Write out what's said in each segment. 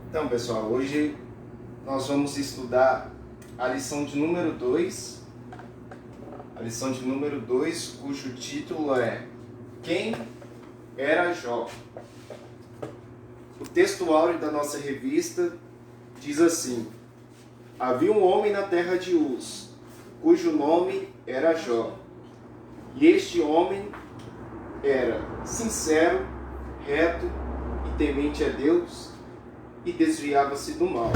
Então, pessoal, hoje nós vamos estudar a lição de número 2. A lição de número 2, cujo título é Quem era Jó? O texto áureo da nossa revista diz assim: Havia um homem na terra de Uz, cujo nome era Jó. E este homem era sincero, reto e temente a Deus, e desviava-se do mal.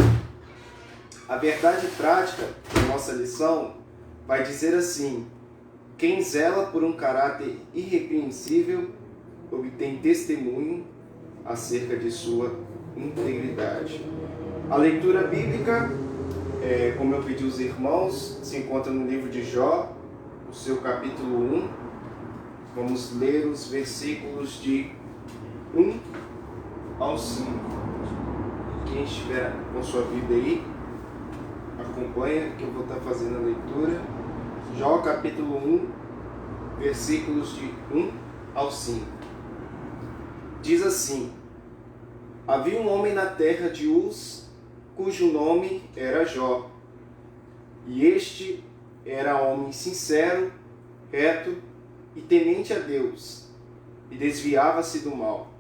A verdade prática da nossa lição vai dizer assim: quem zela por um caráter irrepreensível obtém testemunho acerca de sua integridade. A leitura bíblica, como eu pedi aos irmãos, se encontra no livro de Jó, no seu capítulo 1. Vamos ler os versículos de 1 ao 5. Quem estiver com sua Bíblia aí, acompanha que eu vou estar fazendo a leitura. Jó capítulo 1, versículos de 1 ao 5. Diz assim: Havia um homem na terra de Uz, cujo nome era Jó. E este era homem sincero, reto e temente a Deus, e desviava-se do mal.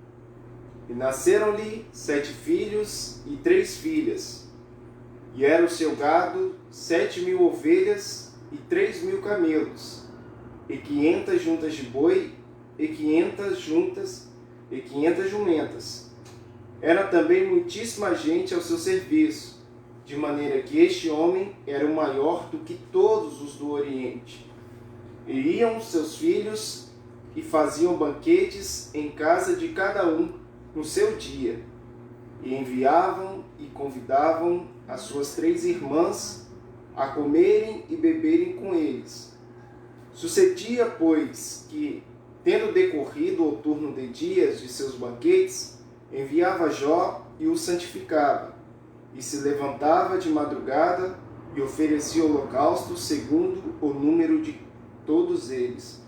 E nasceram-lhe 7 filhos e 3 filhas. E era o seu gado 7.000 ovelhas e 3.000 camelos, e 500 juntas de boi, e 500 jumentas. Era também muitíssima gente ao seu serviço, de maneira que este homem era o maior do que todos os do Oriente. E iam seus filhos e faziam banquetes em casa de cada um no seu dia, e enviavam e convidavam as suas 3 irmãs a comerem e beberem com eles. Sucedia, pois, que, tendo decorrido o turno de dias de seus banquetes, enviava Jó e o santificava, e se levantava de madrugada e oferecia holocausto segundo o número de todos eles.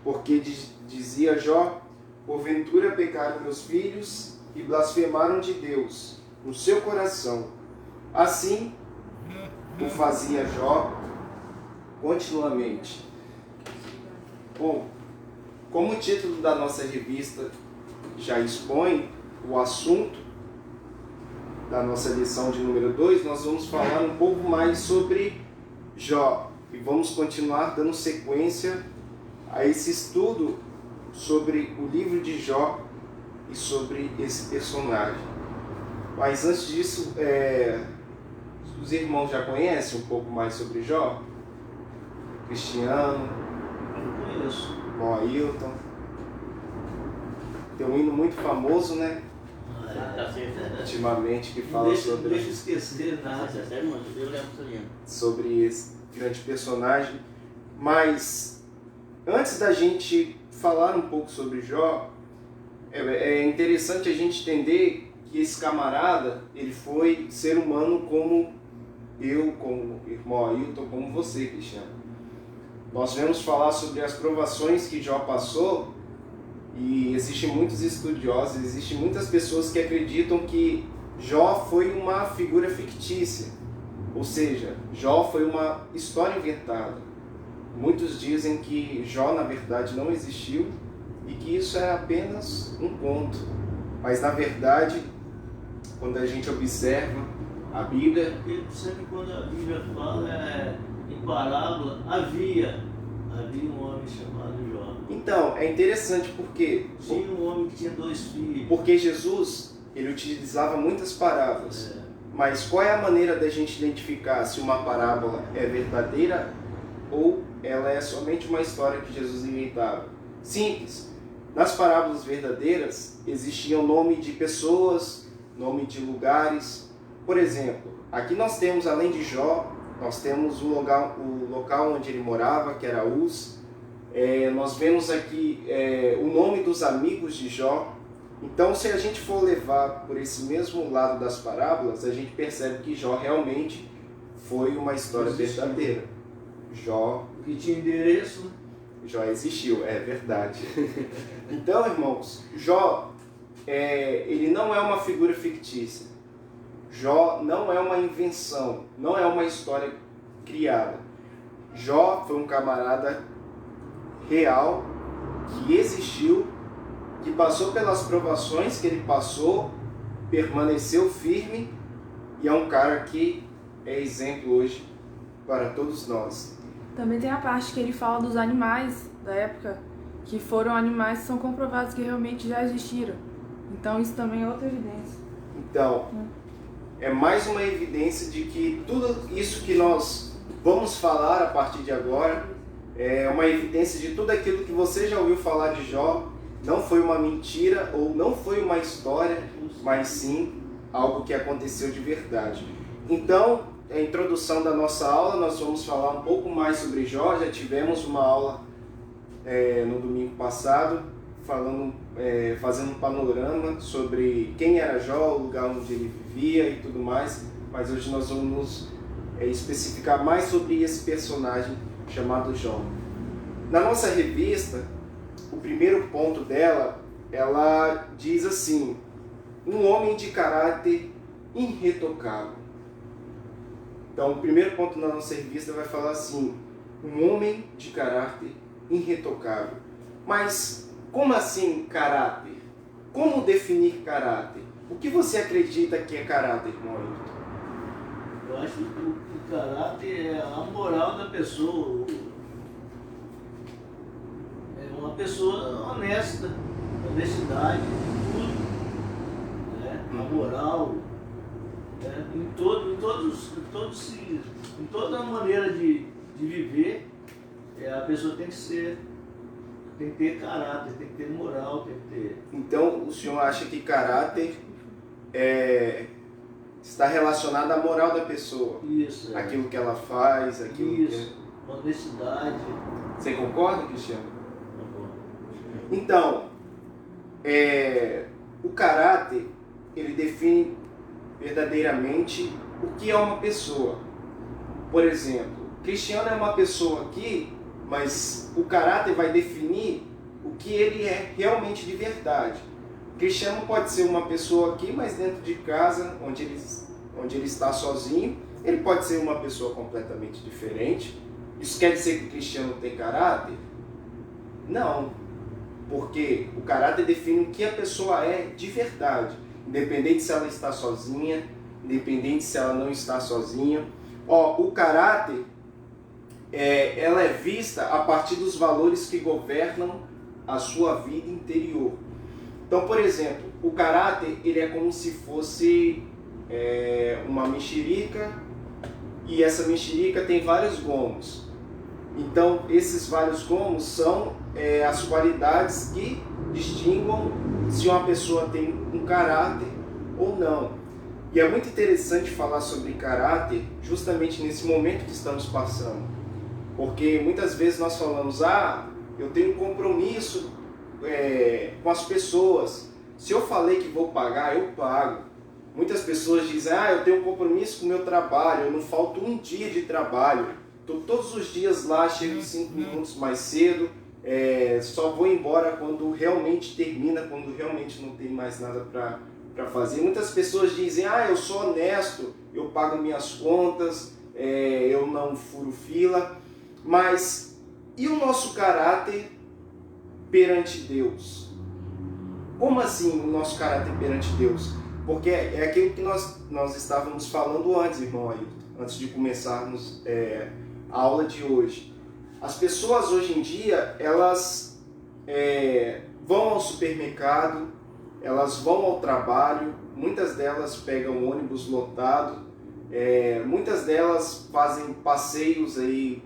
Porque dizia Jó: porventura pecaram meus filhos e blasfemaram de Deus no seu coração. Assim o fazia Jó continuamente. Bom, como o título da nossa revista já expõe o assunto da nossa lição de número 2, nós vamos falar um pouco mais sobre Jó e vamos continuar dando sequência a esse estudo sobre o livro de Jó e sobre esse personagem. Mas antes disso, os irmãos já conhecem um pouco mais sobre Jó? Cristiano, Eu conheço. Bom, Ailton. Tem um hino muito famoso, né? Ultimamente, que fala Não deixa esquecer nada. Sobre esse grande personagem. Mas antes da gente falar um pouco sobre Jó, é interessante a gente entender que esse camarada, ele foi ser humano como eu, como o irmão Ailton, como você, Cristiano. Nós vamos falar sobre as provações que Jó passou, e existem muitos estudiosos, existem muitas pessoas que acreditam que Jó foi uma figura fictícia, ou seja, Jó foi uma história inventada. Muitos dizem que Jó, na verdade, não existiu e que isso é apenas um conto. Mas, na verdade, quando a gente observa a Bíblia... Sempre quando a Bíblia fala em parábola, havia um homem chamado Jó. Então, é interessante porque... Tinha um homem que tinha 2 filhos. Porque Jesus, ele utilizava muitas parábolas. Mas qual é a maneira da gente identificar se uma parábola é verdadeira ou ela é somente uma história que Jesus inventava? Simples. Nas parábolas verdadeiras existia o nome de pessoas, nome de lugares. Por exemplo, aqui nós temos, além de Jó, nós temos o local onde ele morava, que era Uz. Nós vemos aqui o nome dos amigos de Jó. Então, se a gente for levar por esse mesmo lado das parábolas, a gente percebe que Jó realmente foi uma história verdadeira. Jó, O que tinha endereço, né? Jó existiu, é verdade. Então, irmãos, Jó, ele não é uma figura fictícia. Jó não é uma invenção, não é uma história criada. Jó foi um camarada real, que existiu, que passou pelas provações que ele passou, permaneceu firme e é um cara que é exemplo hoje para todos nós. Também tem a parte que ele fala dos animais da época, que foram animais que são comprovados que realmente já existiram. Então isso também é outra evidência. Então, é mais uma evidência de que tudo isso que nós vamos falar a partir de agora é uma evidência de tudo aquilo que você já ouviu falar de Jó. Não foi uma mentira ou não foi uma história, mas sim algo que aconteceu de verdade. Então, a introdução da nossa aula, nós vamos falar um pouco mais sobre Jó. Já tivemos uma aula no domingo passado, fazendo um panorama sobre quem era Jó, o lugar onde ele vivia e tudo mais. Mas hoje nós vamos especificar mais sobre esse personagem chamado Jó. Na nossa revista, o primeiro ponto dela, ela diz assim: um homem de caráter irretocável. Então, o primeiro ponto da nossa revista vai falar assim: um homem de caráter irretocável. Mas como assim caráter? Como definir caráter? O que você acredita que é caráter, irmão Ailton? Eu acho que o caráter é a moral da pessoa. É uma pessoa honesta, honestidade, tudo. Né? A moral, né? Em toda a maneira de viver, a pessoa tem que ter caráter, tem que ter moral, tem que ter... Então, o senhor acha que caráter está relacionado à moral da pessoa? Isso. Aquilo que ela faz, aquilo Isso. Honestidade. Você concorda, Cristiano? Concordo. Então, o caráter, ele define verdadeiramente o que é uma pessoa. Por exemplo, Cristiano é uma pessoa aqui, mas o caráter vai definir o que ele é realmente de verdade. Cristiano pode ser uma pessoa aqui, mas dentro de casa, onde ele está sozinho, ele pode ser uma pessoa completamente diferente. Isso quer dizer que Cristiano tem caráter? Não, porque o caráter define o que a pessoa é de verdade, independente se ela está sozinha, independente se ela não está sozinha. O caráter, ela é vista a partir dos valores que governam a sua vida interior. Então, por exemplo, o caráter, ele é como se fosse uma mexerica, e essa mexerica tem vários gomos. Então, esses vários gomos são as qualidades que distinguem se uma pessoa tem um caráter ou não. E é muito interessante falar sobre caráter justamente nesse momento que estamos passando. Porque muitas vezes nós falamos, eu tenho um compromisso com as pessoas. Se eu falei que vou pagar, eu pago. Muitas pessoas dizem, eu tenho um compromisso com o meu trabalho, eu não falto um dia de trabalho. Estou todos os dias lá, chego 5 minutos mais cedo, só vou embora quando realmente termina, quando realmente não tem mais nada para fazer. Muitas pessoas dizem, eu sou honesto, eu pago minhas contas, eu não furo fila. Mas e o nosso caráter perante Deus? Como assim o nosso caráter perante Deus? Porque é aquilo que nós estávamos falando antes, irmão Ailton, antes de começarmos a aula de hoje. As pessoas hoje em dia, elas vão ao supermercado, elas vão ao trabalho, muitas delas pegam ônibus lotado, muitas delas fazem passeios aí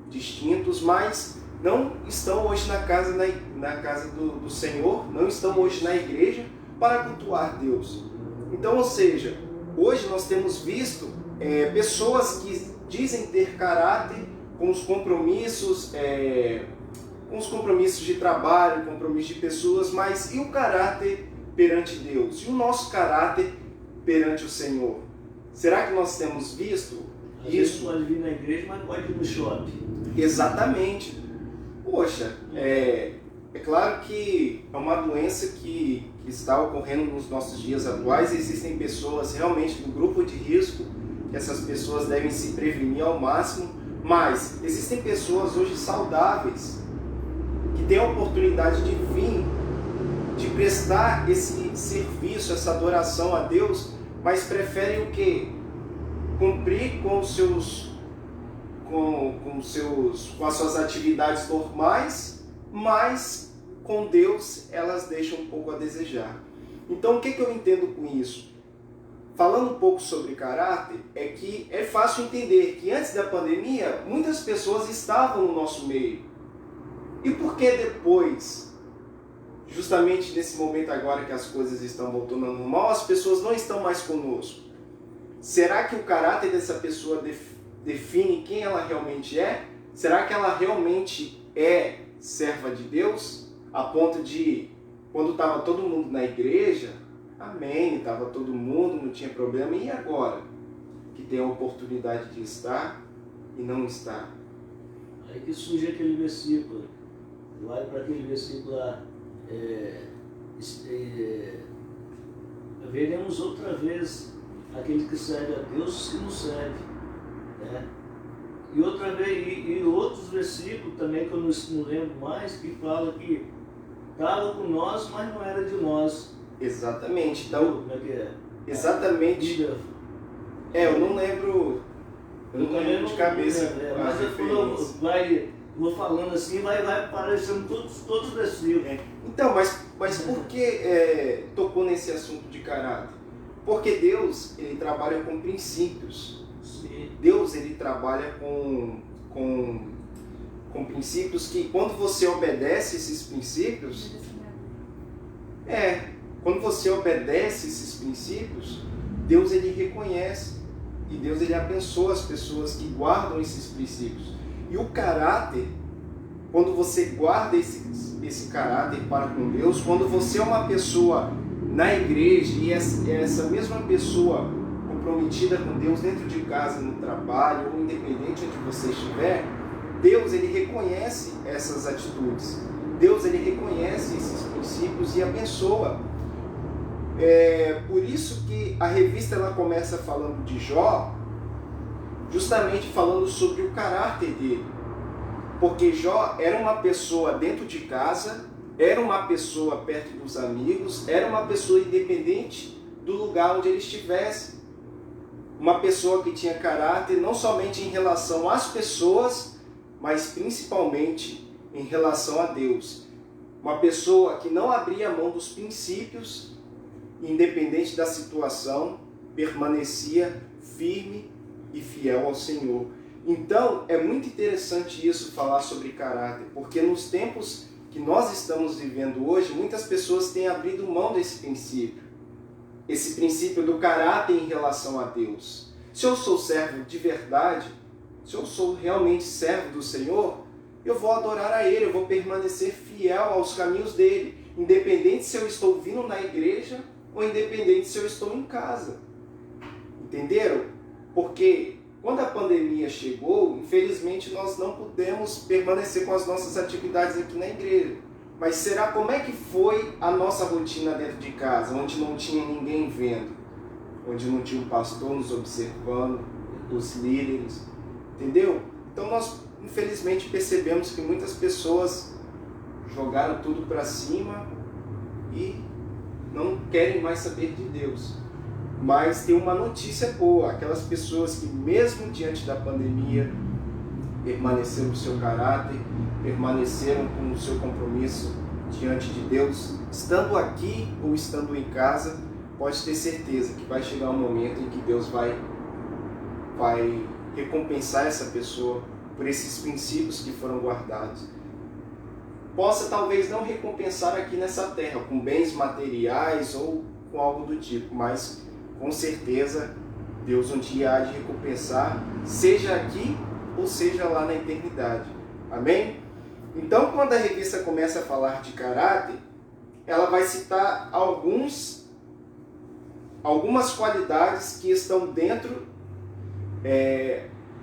distintos, mas não estão hoje na casa do Senhor, não estão hoje na igreja para cultuar Deus. Então, ou seja, hoje nós temos visto pessoas que dizem ter caráter com os compromissos de trabalho, compromissos de pessoas, mas e o caráter perante Deus? E o nosso caráter perante o Senhor? Será que nós temos visto Às vezes pode vir na igreja, mas pode ir no shopping. Exatamente. Poxa, é claro que é uma doença que está ocorrendo nos nossos dias atuais. Existem pessoas realmente do grupo de risco, que essas pessoas devem se prevenir ao máximo, mas existem pessoas hoje saudáveis, que têm a oportunidade de vir, de prestar esse serviço, essa adoração a Deus, mas preferem o quê? Cumprir com as suas atividades normais, mas com Deus elas deixam um pouco a desejar. Então o que eu entendo com isso? Falando um pouco sobre caráter, é que é fácil entender que antes da pandemia muitas pessoas estavam no nosso meio. E por que depois, justamente nesse momento agora que as coisas estão voltando ao normal, as pessoas não estão mais conosco? Será que o caráter dessa pessoa define quem ela realmente é? Será que ela realmente é serva de Deus? A ponto de, quando estava todo mundo na igreja, amém, estava todo mundo, não tinha problema, e agora? Que tem a oportunidade de estar e não estar. Aí que surge aquele versículo, vai para aquele versículo lá, veremos outra vez aqueles que servem a Deus, os que não servem, né? E outra vez, e outros versículos também que eu não lembro mais, que fala que estava com nós, mas não era de nós. Exatamente. Então, como é que é? Exatamente. Eu não lembro. Eu não lembro de cabeça. Mas eu vou falando assim, vai aparecendo todos os versículos. Então, mas por que tocou nesse assunto de caráter? Porque Deus, ele trabalha com princípios. Sim. Deus, ele trabalha com princípios que, quando você obedece esses princípios, quando você obedece esses princípios, Deus, ele reconhece e Deus, ele abençoa as pessoas que guardam esses princípios. E o caráter, quando você guarda esse caráter para com Deus, quando você é uma pessoa na igreja e essa mesma pessoa comprometida com Deus dentro de casa, no trabalho, ou independente onde você estiver, Deus, ele reconhece essas atitudes. Deus, ele reconhece esses princípios e abençoa. Por isso que a revista ela começa falando de Jó, justamente falando sobre o caráter dele. Porque Jó era uma pessoa dentro de casa, era uma pessoa perto dos amigos, era uma pessoa independente do lugar onde ele estivesse. Uma pessoa que tinha caráter não somente em relação às pessoas, mas principalmente em relação a Deus. Uma pessoa que não abria mão dos princípios, independente da situação, permanecia firme e fiel ao Senhor. Então, é muito interessante isso, falar sobre caráter, porque nos tempos que nós estamos vivendo hoje, muitas pessoas têm abrido mão desse princípio. Esse princípio do caráter em relação a Deus. Se eu sou servo de verdade, se eu sou realmente servo do Senhor, eu vou adorar a Ele, eu vou permanecer fiel aos caminhos dele, independente se eu estou vindo na igreja ou independente se eu estou em casa. Entenderam? Porque quando a pandemia chegou, infelizmente nós não pudemos permanecer com as nossas atividades aqui na igreja. Mas será como é que foi a nossa rotina dentro de casa, onde não tinha ninguém vendo, onde não tinha um pastor nos observando, os líderes, entendeu? Então nós infelizmente percebemos que muitas pessoas jogaram tudo para cima e não querem mais saber de Deus. Mas tem uma notícia boa, aquelas pessoas que mesmo diante da pandemia permaneceram com o seu caráter, permaneceram com o seu compromisso diante de Deus, estando aqui ou estando em casa, pode ter certeza que vai chegar um momento em que Deus vai recompensar essa pessoa por esses princípios que foram guardados. Possa talvez não recompensar aqui nessa terra, com bens materiais ou com algo do tipo, mas com certeza Deus um dia há de recompensar, seja aqui ou seja lá na eternidade. Amém? Então, quando a revista começa a falar de caráter, ela vai citar algumas qualidades que estão dentro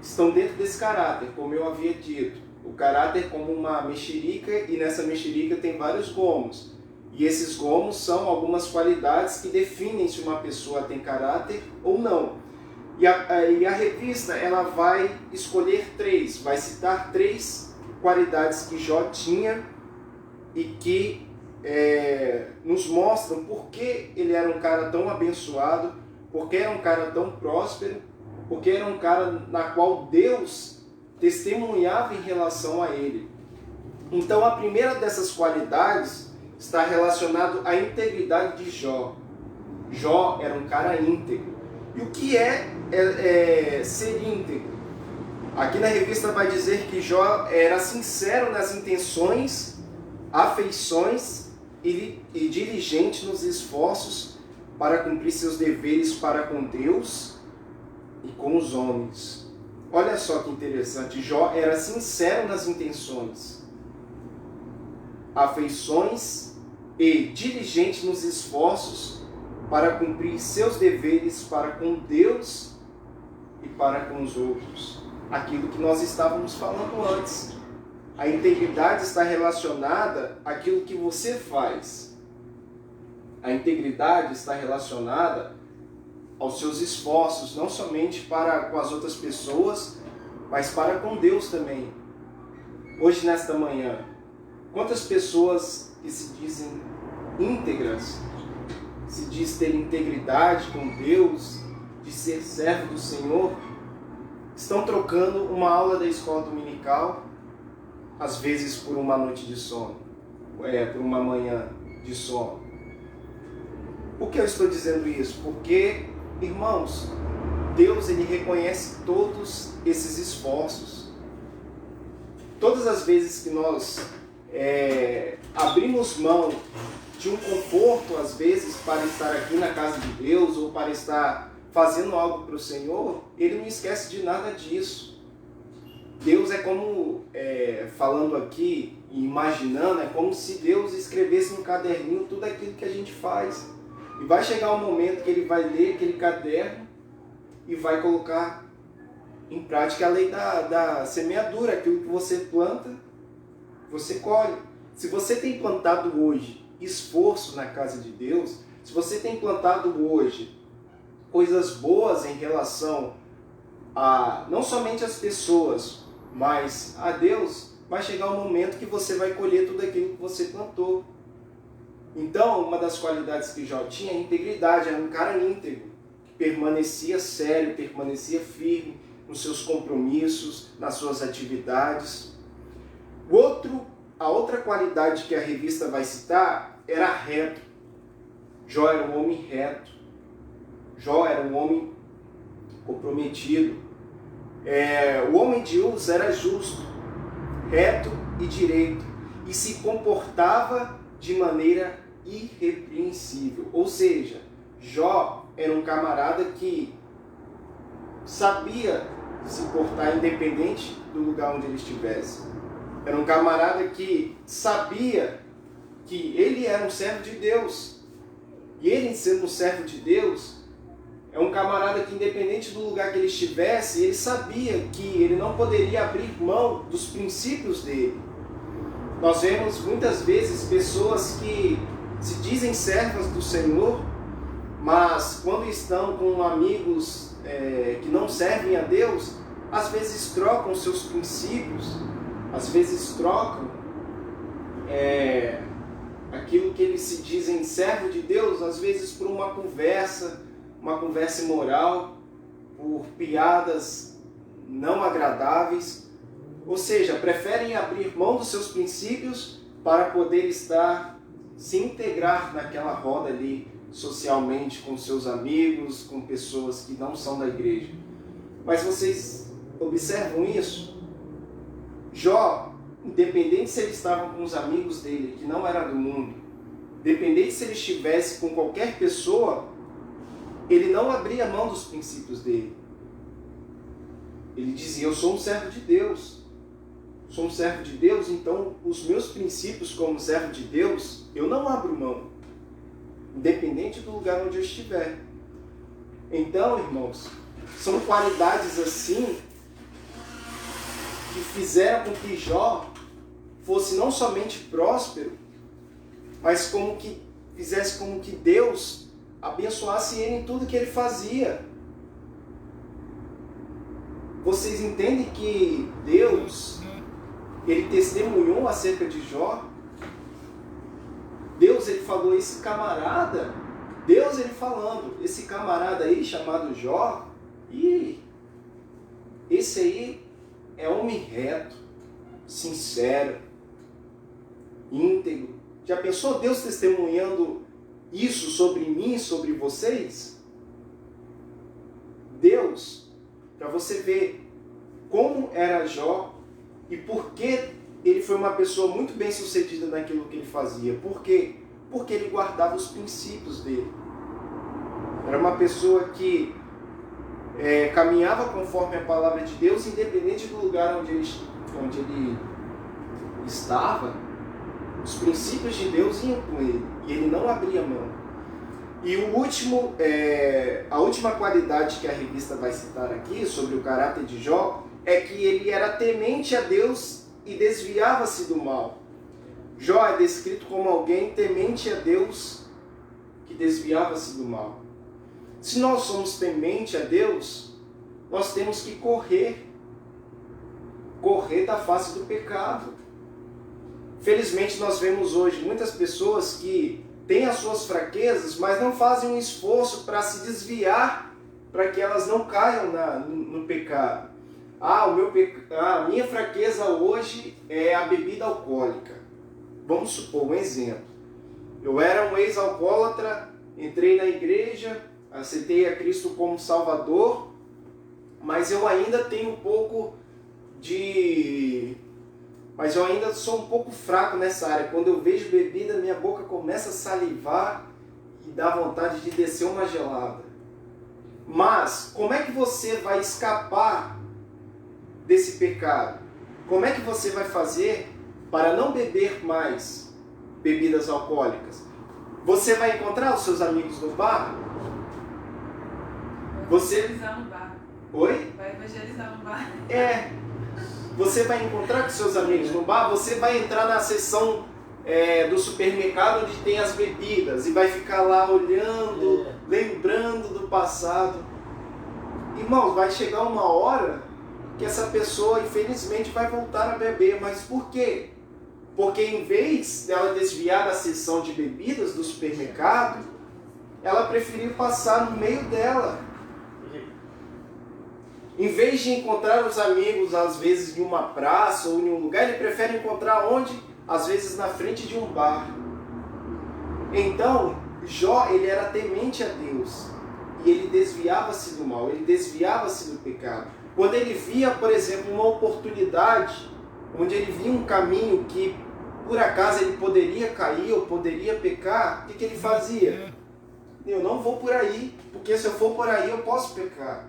estão dentro desse caráter, como eu havia dito. O caráter como uma mexerica, e nessa mexerica tem vários gomos. E esses gomos são algumas qualidades que definem se uma pessoa tem caráter ou não. E a revista ela vai escolher vai citar 3 qualidades que Jó tinha e que nos mostram por que ele era um cara tão abençoado, por que era um cara tão próspero, porque era um cara na qual Deus testemunhava em relação a ele. Então a primeira dessas qualidades está relacionado à integridade de Jó. Jó era um cara íntegro. E o que é ser íntegro? Aqui na revista vai dizer que Jó era sincero nas intenções, afeições e diligente nos esforços para cumprir seus deveres para com Deus e com os homens. Olha só que interessante, Jó era sincero nas intenções, afeições e diligente nos esforços para cumprir seus deveres para com Deus e para com os outros. Aquilo que nós estávamos falando antes. A integridade está relacionada àquilo que você faz. A integridade está relacionada aos seus esforços, não somente para com as outras pessoas, mas para com Deus também. Hoje, nesta manhã, quantas pessoas que se dizem íntegras, se diz ter integridade com Deus, de ser servo do Senhor, estão trocando uma aula da escola dominical, às vezes por uma noite de sono, por uma manhã de sono. Por que eu estou dizendo isso? Porque, irmãos, Deus ele reconhece todos esses esforços. Todas as vezes que nós abrimos mão de um conforto, às vezes, para estar aqui na casa de Deus ou para estar fazendo algo para o Senhor, Ele não esquece de nada disso. Deus é como, falando aqui e imaginando, é como se Deus escrevesse no caderninho tudo aquilo que a gente faz. E vai chegar um momento que Ele vai ler aquele caderno e vai colocar em prática a lei da semeadura. Aquilo que você planta, você colhe. Se você tem plantado hoje esforço na casa de Deus, se você tem plantado hoje coisas boas em relação a não somente as pessoas, mas a Deus, vai chegar um momento que você vai colher tudo aquilo que você plantou. Então, uma das qualidades que Jó tinha é a integridade, era um cara íntegro, que permanecia sério, permanecia firme nos seus compromissos, nas suas atividades. A outra qualidade que a revista vai citar era reto. Jó era um homem reto. Jó era um homem comprometido. O homem de Uz era justo, reto e direito, e se comportava de maneira irrepreensível. Ou seja, Jó era um camarada que sabia se portar independente do lugar onde ele estivesse. Era um camarada que sabia que ele era um servo de Deus. E ele, sendo um servo de Deus, é um camarada que, independente do lugar que ele estivesse, ele sabia que ele não poderia abrir mão dos princípios dele. Nós vemos muitas vezes pessoas que se dizem servas do Senhor, mas quando estão com amigos que não servem a Deus, às vezes trocam seus princípios, às vezes trocam aquilo que eles se dizem servo de Deus, às vezes por uma conversa imoral, por piadas não agradáveis, ou seja, preferem abrir mão dos seus princípios para poder se integrar naquela roda ali socialmente com seus amigos, com pessoas que não são da igreja. Mas vocês observam isso? Jó, independente se ele estava com os amigos dele, que não era do mundo, independente se ele estivesse com qualquer pessoa, ele não abria mão dos princípios dele. Ele dizia: eu sou um servo de Deus. Sou um servo de Deus, então os meus princípios como servo de Deus, eu não abro mão, independente do lugar onde eu estiver. Então, irmãos, São qualidades assim que fizeram com que Jó fosse não somente próspero, mas como que fizesse como que Deus abençoasse ele em tudo que ele fazia. Vocês entendem que Deus, ele testemunhou acerca de Jó? Deus, ele falou, esse camarada, Deus, ele falando, esse camarada aí chamado Jó, e esse aí é homem reto, sincero, íntegro. Já pensou Deus testemunhando isso sobre mim, sobre vocês? Deus, para você ver como era Jó e por que ele foi uma pessoa muito bem sucedida naquilo que ele fazia. Por quê? Porque ele guardava os princípios dele. Era uma pessoa que caminhava conforme a palavra de Deus, independente do lugar onde ele estava. Os princípios de Deus iam com ele e ele não abria mão. E a última qualidade que a revista vai citar aqui sobre o caráter de Jó é que ele era temente a Deus e desviava-se do mal. Jó é descrito como alguém temente a Deus que desviava-se do mal. Se nós somos temente a Deus, nós temos que correr da face do pecado. Felizmente nós vemos hoje muitas pessoas que têm as suas fraquezas, mas não fazem um esforço para se desviar, para que elas não caiam no pecado. A minha fraqueza hoje é a bebida alcoólica. Vamos supor um exemplo. Eu era um ex-alcoólatra, entrei na igreja, aceitei a Cristo como Salvador, mas eu ainda tenho um pouco Mas eu ainda sou um pouco fraco nessa área. Quando eu vejo bebida, minha boca começa a salivar e dá vontade de descer uma gelada. Mas, como é que você vai escapar desse pecado? Como é que você vai fazer para não beber mais bebidas alcoólicas? Você vai encontrar os seus amigos no bar? Vai evangelizar no bar. Oi? Vai evangelizar no bar. Você vai encontrar com seus amigos no bar, você vai entrar na seção do supermercado onde tem as bebidas e vai ficar lá olhando, lembrando do passado. Irmãos, vai chegar uma hora que essa pessoa, infelizmente, vai voltar a beber. Mas por quê? Porque em vez dela desviar da seção de bebidas do supermercado, ela preferiu passar no meio dela. Em vez de encontrar os amigos, às vezes, em uma praça ou em um lugar, ele prefere encontrar onde? Às vezes na frente de um bar. Então, Jó, ele era temente a Deus. E ele desviava-se do mal, ele desviava-se do pecado. Quando ele via, por exemplo, uma oportunidade, onde ele via um caminho que, por acaso, ele poderia cair ou poderia pecar, o que ele fazia? Eu não vou por aí, porque se eu for por aí eu posso pecar.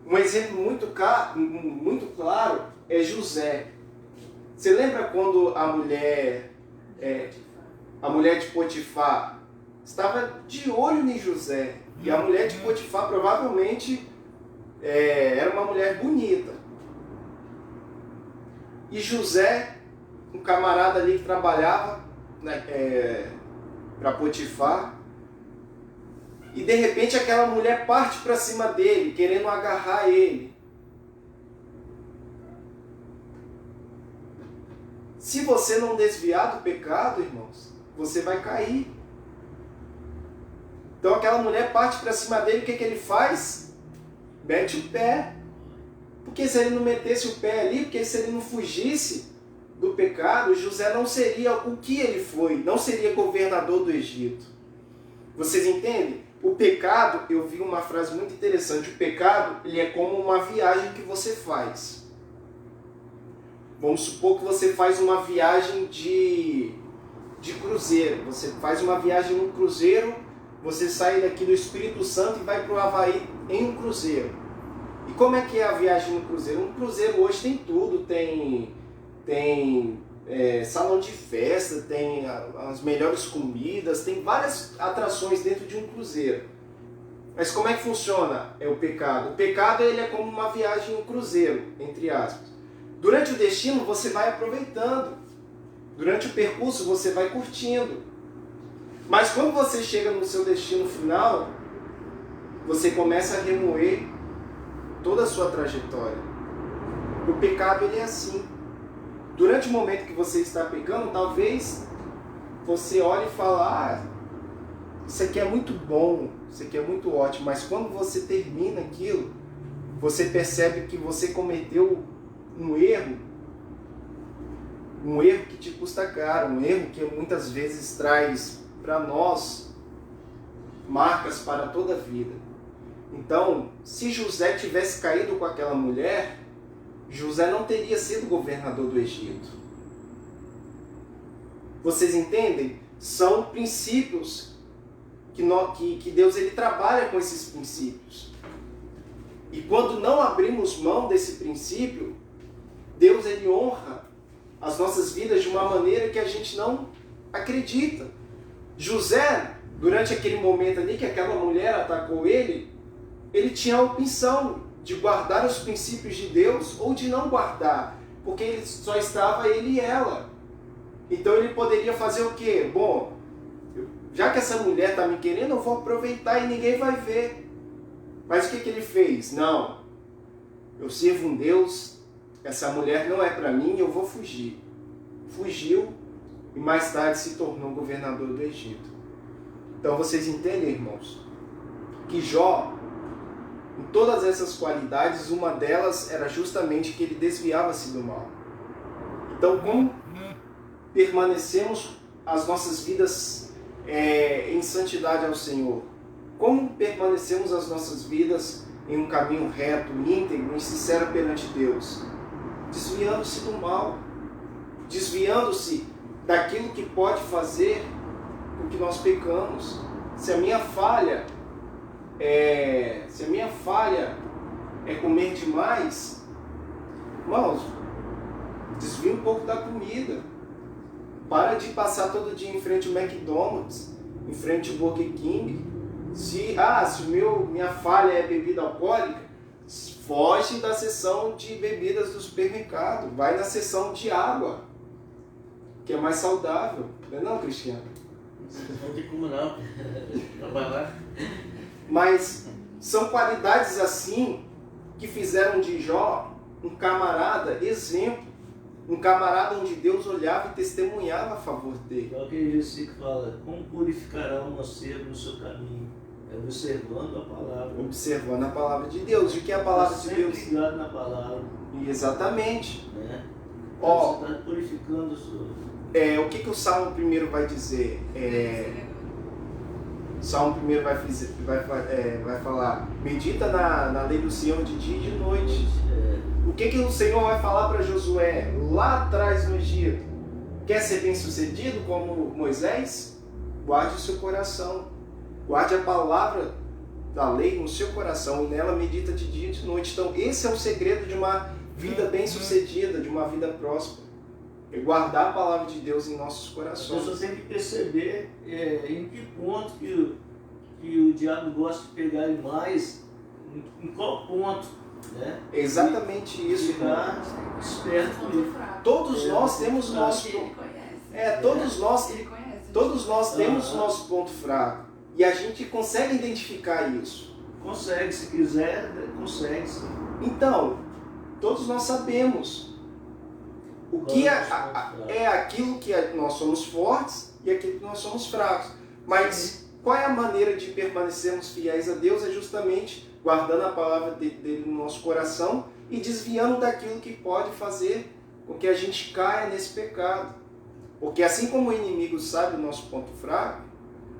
Um exemplo muito claro é José. Você lembra quando a mulher de Potifar estava de olho em José? E a mulher de Potifar provavelmente era uma mulher bonita. E José, um camarada ali que trabalhava para Potifar, e de repente aquela mulher parte para cima dele, querendo agarrar ele. Se você não desviar do pecado, irmãos, você vai cair. Então aquela mulher parte para cima dele, o que ele faz? Mete o pé. Porque se ele não metesse o pé ali, porque se ele não fugisse do pecado, José não seria o que ele foi, não seria governador do Egito. Vocês entendem? O pecado, eu vi uma frase muito interessante, o pecado ele é como uma viagem que você faz. Vamos supor que você faz uma viagem de cruzeiro, você faz uma viagem no cruzeiro, você sai daqui do Espírito Santo e vai para o Havaí em um cruzeiro. E como é que é a viagem no cruzeiro? Um cruzeiro hoje tem tudo, tem salão de festa, tem as melhores comidas, tem várias atrações dentro de um cruzeiro. Mas como é que funciona o pecado? O pecado ele é como uma viagem em cruzeiro, entre aspas. Durante o destino você vai aproveitando. Durante o percurso você vai curtindo. Mas quando você chega no seu destino final, você começa a remoer toda a sua trajetória. O pecado ele é assim. Durante o momento que você está pecando, talvez você olhe e fale, isso aqui é muito bom, isso aqui é muito ótimo, mas quando você termina aquilo, você percebe que você cometeu um erro que te custa caro, um erro que muitas vezes traz para nós marcas para toda a vida. Então, se José tivesse caído com aquela mulher, José não teria sido governador do Egito. Vocês entendem? São princípios que Deus ele trabalha com esses princípios. E quando não abrimos mão desse princípio, Deus ele honra as nossas vidas de uma maneira que a gente não acredita. José, durante aquele momento ali que aquela mulher atacou ele tinha a opção de guardar os princípios de Deus ou de não guardar, porque ele só estava ele e ela. Então ele poderia fazer o quê? Bom, já que essa mulher está me querendo, eu vou aproveitar e ninguém vai ver. Mas o que ele fez? Não, eu sirvo um Deus, essa mulher não é para mim, eu vou fugir. Fugiu e mais tarde se tornou governador do Egito. Então vocês entendem, irmãos, que Jó, em todas essas qualidades, uma delas era justamente que ele desviava-se do mal. Então, como permanecemos as nossas vidas em santidade ao Senhor? Como permanecemos as nossas vidas em um caminho reto, íntegro e sincero perante Deus? Desviando-se do mal, desviando-se daquilo que pode fazer com que nós pecamos. Se a minha falha é comer demais, irmãos, desvia um pouco da comida. Para de passar todo dia em frente ao McDonald's, em frente ao Burger King. Se minha falha é bebida alcoólica, foge da seção de bebidas do supermercado. Vai na seção de água, que é mais saudável. Não é não, Cristiano? Não tem como não. Vai lá. Mas são qualidades assim que fizeram de Jó um camarada exemplo. Um camarada onde Deus olhava e testemunhava a favor dele. É aquele versículo que fala, como purificará o mancebo no seu caminho? É observando a palavra. Observando a palavra de Deus. O que é a palavra de Deus? Sempre ligado na palavra. Exatamente. Você está purificando o seu... O que o Salmo 1 vai dizer? O Salmo 1 vai falar, medita na lei do Senhor de dia e de noite. O que o Senhor vai falar para Josué lá atrás no Egito? Quer ser bem sucedido como Moisés? Guarde o seu coração. Guarde a palavra da lei no seu coração e nela medita de dia e de noite. Então esse é o segredo de uma vida bem sucedida, de uma vida próspera. É guardar a palavra de Deus em nossos corações. A pessoa tem que perceber em que ponto que o diabo gosta de pegar ele mais, em qual ponto. Né? Exatamente isso. Ficar esperto com ele. Todos nós temos o nosso. Todos nós temos o nosso ponto fraco. E a gente consegue identificar isso. Consegue, se quiser, consegue. Sim. Então, todos nós sabemos o que é aquilo que nós somos fortes e aquilo que nós somos fracos. Mas qual é a maneira de permanecermos fiéis a Deus? É justamente guardando a palavra dele no nosso coração e desviando daquilo que pode fazer com que a gente caia nesse pecado. Porque assim como o inimigo sabe o nosso ponto fraco,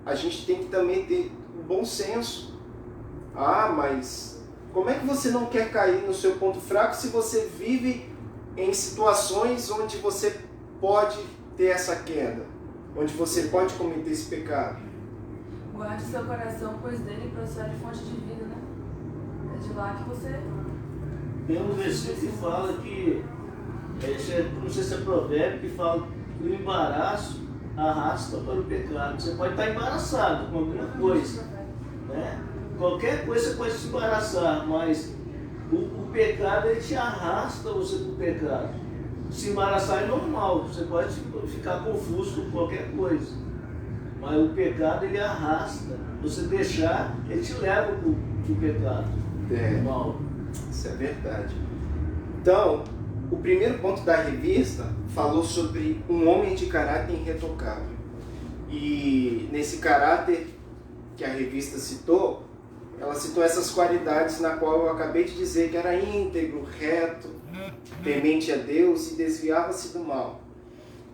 a gente tem que também ter um bom senso. Mas como é que você não quer cair no seu ponto fraco se você vive em situações onde você pode ter essa queda? Onde você pode cometer esse pecado? Guarde seu coração, pois dele procede fonte de vida, né? É de lá que você... Tem um versículo que fala que, não sei se é provérbio, que fala que o embaraço arrasta para o pecado. Você pode estar embaraçado com alguma coisa, né? qualquer coisa você pode se embaraçar, mas o pecado ele te arrasta você para o pecado. Se embaraçar é normal, você pode ficar confuso com qualquer coisa. Mas o pecado ele arrasta. Você deixar, ele te leva para o pecado. Mal. Isso é verdade. Então, o primeiro ponto da revista falou sobre um homem de caráter irretocável. E nesse caráter que a revista citou, ela citou essas qualidades na qual eu acabei de dizer, que era íntegro, reto, temente a Deus e desviava-se do mal.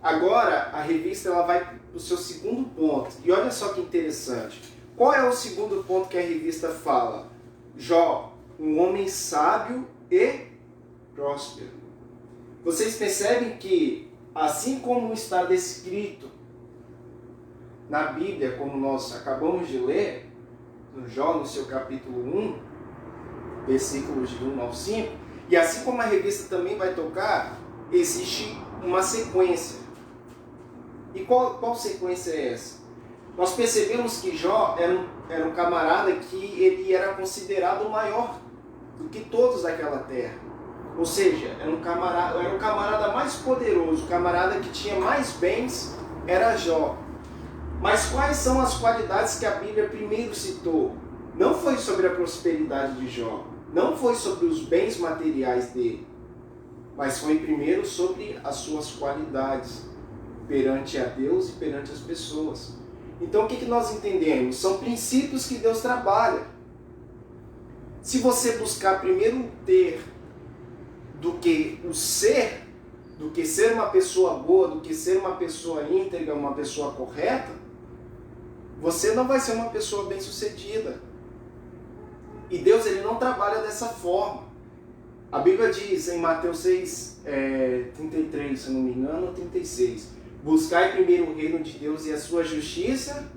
Agora, a revista ela vai para o seu segundo ponto. E olha só que interessante. Qual é o segundo ponto que a revista fala? Jó, um homem sábio e próspero. Vocês percebem que, assim como está descrito na Bíblia, como nós acabamos de ler, no Jó, no seu capítulo 1, versículos de 1 ao 5, e assim como a revista também vai tocar, existe uma sequência. E qual sequência é essa? Nós percebemos que Jó era um camarada que ele era considerado o maior do que todos daquela terra. Ou seja, era um camarada mais poderoso, o camarada que tinha mais bens era Jó. Mas quais são as qualidades que a Bíblia primeiro citou? Não foi sobre a prosperidade de Jó, não foi sobre os bens materiais dele, mas foi primeiro sobre as suas qualidades perante a Deus e perante as pessoas. Então o que nós entendemos? São princípios que Deus trabalha. Se você buscar primeiro ter do que o ser, do que ser uma pessoa boa, do que ser uma pessoa íntegra, uma pessoa correta, você não vai ser uma pessoa bem-sucedida. E Deus ele não trabalha dessa forma. A Bíblia diz em Mateus 6, 33, se não me engano, ou 36, buscai primeiro o reino de Deus e a sua justiça,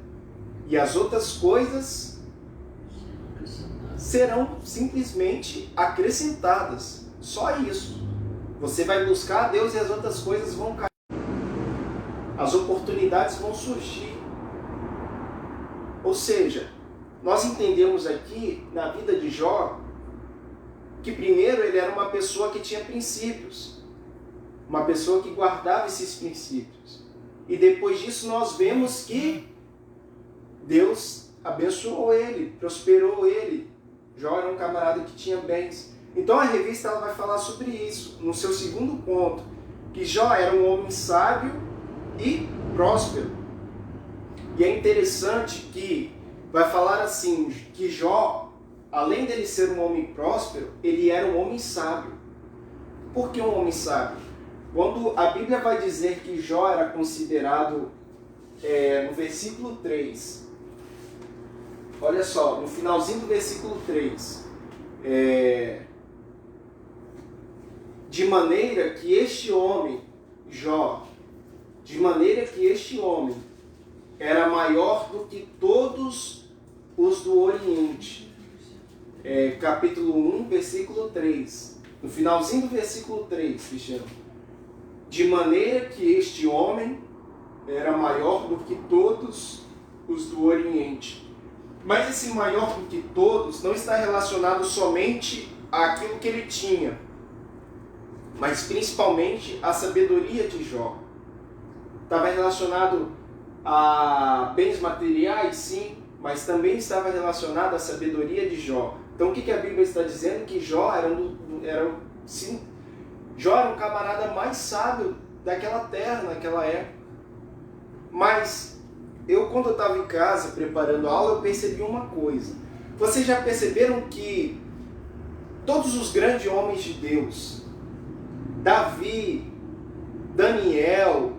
e as outras coisas serão simplesmente acrescentadas. Só isso. Você vai buscar a Deus e as outras coisas vão cair. As oportunidades vão surgir. Ou seja, nós entendemos aqui na vida de Jó que primeiro ele era uma pessoa que tinha princípios, uma pessoa que guardava esses princípios. E depois disso nós vemos que Deus abençoou ele, prosperou ele. Jó era um camarada que tinha bens. Então a revista ela vai falar sobre isso, no seu segundo ponto, que Jó era um homem sábio e próspero. E é interessante que vai falar assim, que Jó, além dele ser um homem próspero, ele era um homem sábio. Por que um homem sábio? Quando a Bíblia vai dizer que Jó era considerado, no versículo 3, olha só, no finalzinho do versículo 3, de maneira que este homem, Jó, de maneira que este homem era maior do que todos os do Oriente. Capítulo 1, versículo 3. No finalzinho do versículo 3, Cristiano. De maneira que este homem era maior do que todos os do Oriente. Mas esse maior do que todos não está relacionado somente àquilo que ele tinha, mas principalmente à sabedoria de Jó. Estava relacionado a bens materiais, sim, mas também estava relacionado à sabedoria de Jó. Então o que a Bíblia está dizendo? Que Jó era um camarada mais sábio daquela terra, naquela época. Mas quando eu estava em casa preparando a aula, eu percebi uma coisa. Vocês já perceberam que todos os grandes homens de Deus, Davi, Daniel,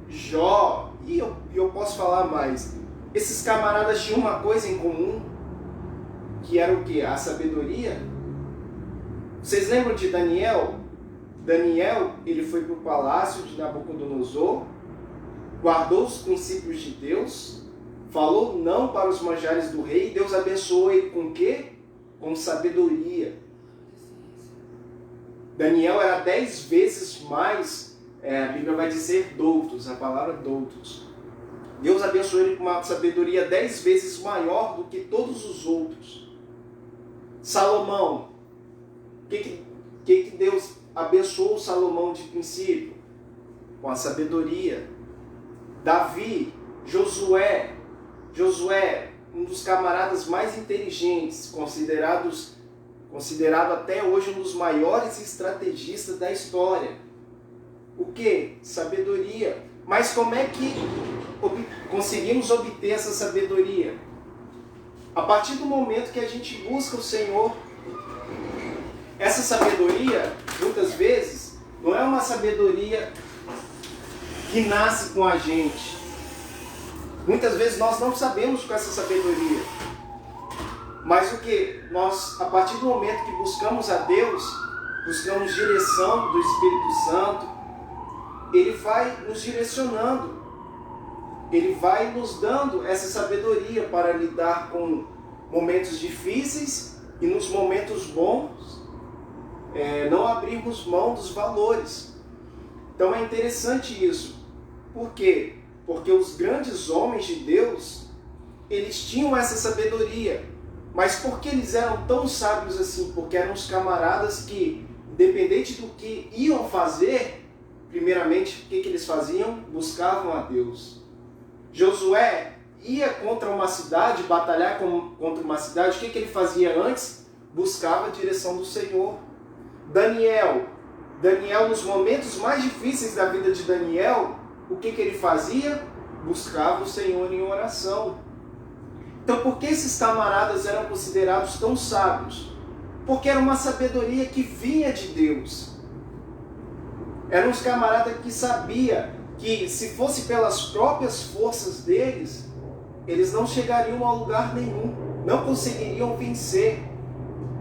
Jó, e eu posso falar mais, esses camaradas tinham uma coisa em comum, que era o quê? A sabedoria. Vocês lembram de Daniel? Daniel, ele foi para o palácio de Nabucodonosor, guardou os princípios de Deus, falou não para os manjares do rei, e Deus abençoou ele com o quê? Com sabedoria. Daniel era 10 vezes mais, a Bíblia vai dizer doutos, a palavra doutos. Deus abençoou ele com uma sabedoria 10 vezes maior do que todos os outros. Salomão, o que Deus abençoou Salomão de princípio? Com a sabedoria. Davi, Josué, um dos camaradas mais inteligentes, considerado até hoje um dos maiores estrategistas da história. O que? Sabedoria. Mas como é que conseguimos obter essa sabedoria? A partir do momento que a gente busca o Senhor. Essa sabedoria, muitas vezes, não é uma sabedoria que nasce com a gente. Muitas vezes nós não sabemos com essa sabedoria. Mas o que? Nós, a partir do momento que buscamos a Deus, buscamos direção do Espírito Santo, Ele vai nos direcionando. Ele vai nos dando essa sabedoria para lidar com momentos difíceis e nos momentos bons, não abrirmos mão dos valores. Então é interessante isso. Por quê? Porque os grandes homens de Deus, eles tinham essa sabedoria. Mas por que eles eram tão sábios assim? Porque eram os camaradas que, independente do que iam fazer, primeiramente, o que eles faziam? Buscavam a Deus. Josué ia contra uma cidade, batalhar contra uma cidade, o que ele fazia antes? Buscava a direção do Senhor. Daniel, nos momentos mais difíceis da vida de Daniel, o que ele fazia? Buscava o Senhor em oração. Então, por que esses camaradas eram considerados tão sábios? Porque era uma sabedoria que vinha de Deus. Eram os camaradas que sabiam que, se fosse pelas próprias forças deles, eles não chegariam a lugar nenhum, não conseguiriam vencer.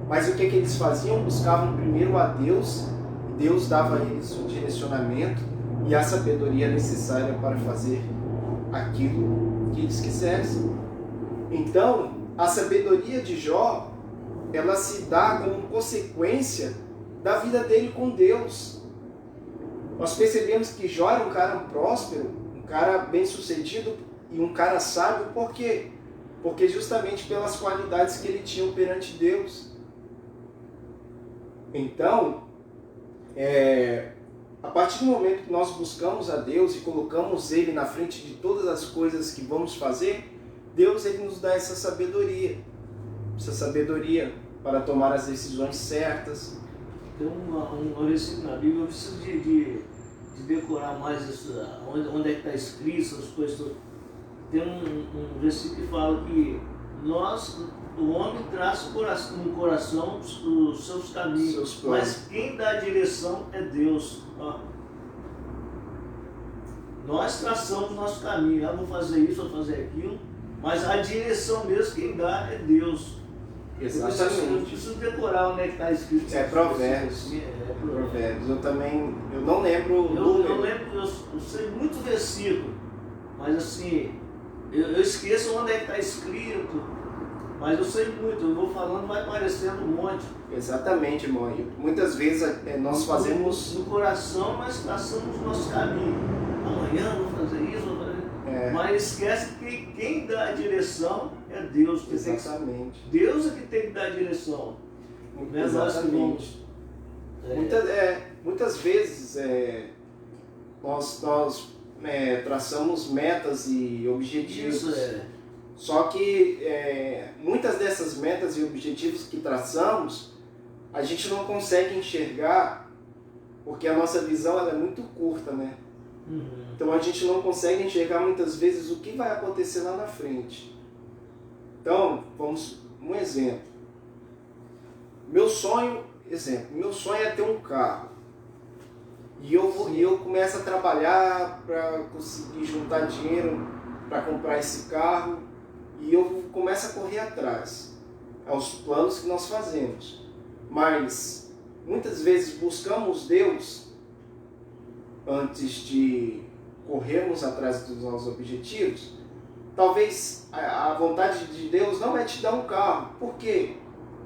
Mas o que eles faziam? Buscavam primeiro a Deus, e Deus dava a eles o direcionamento e a sabedoria necessária para fazer aquilo que eles quisessem. Então, a sabedoria de Jó, ela se dá como consequência da vida dele com Deus. Nós percebemos que Jó era um cara próspero, um cara bem-sucedido e um cara sábio. Por quê? Porque justamente pelas qualidades que ele tinha perante Deus. Então, a partir do momento que nós buscamos a Deus e colocamos Ele na frente de todas as coisas que vamos fazer, Deus ele nos dá essa sabedoria para tomar as decisões certas. Tem um versículo na Bíblia, eu preciso de decorar mais isso, onde é que está escrito essas coisas todas. Tem um versículo que fala que o homem traça no coração os seus caminhos, mas quem dá a direção é Deus. Nós traçamos o nosso caminho, vou fazer isso, vou fazer aquilo, mas a direção mesmo quem dá é Deus. Exatamente. Eu preciso decorar onde é que está escrito. É Provérbios. Provérbios. Eu não lembro o número. Eu lembro, eu sei muito versículo, mas assim, eu esqueço onde é que está escrito, mas eu sei muito, eu vou falando, vai aparecendo um monte. Exatamente, irmão. Muitas vezes nós fazemos... No coração nós traçamos o nosso caminho. Amanhã vou fazer isso, vou fazer... Mas esquece que quem dá a direção é Deus. Exatamente. Deus é que tem que dar a direção. Exatamente. Muitas vezes nós traçamos metas e objetivos. Isso Só que muitas dessas metas e objetivos que traçamos, a gente não consegue enxergar, porque a nossa visão ela é muito curta, né? Uhum. Então a gente não consegue enxergar muitas vezes o que vai acontecer lá na frente. Então, um exemplo. Meu sonho é ter um carro. E eu começo a trabalhar para conseguir juntar dinheiro para comprar esse carro. E eu começo a correr atrás. Aos planos que nós fazemos. Mas, muitas vezes buscamos Deus antes de corrermos atrás dos nossos objetivos. Talvez a vontade de Deus não é te dar um carro. Por quê?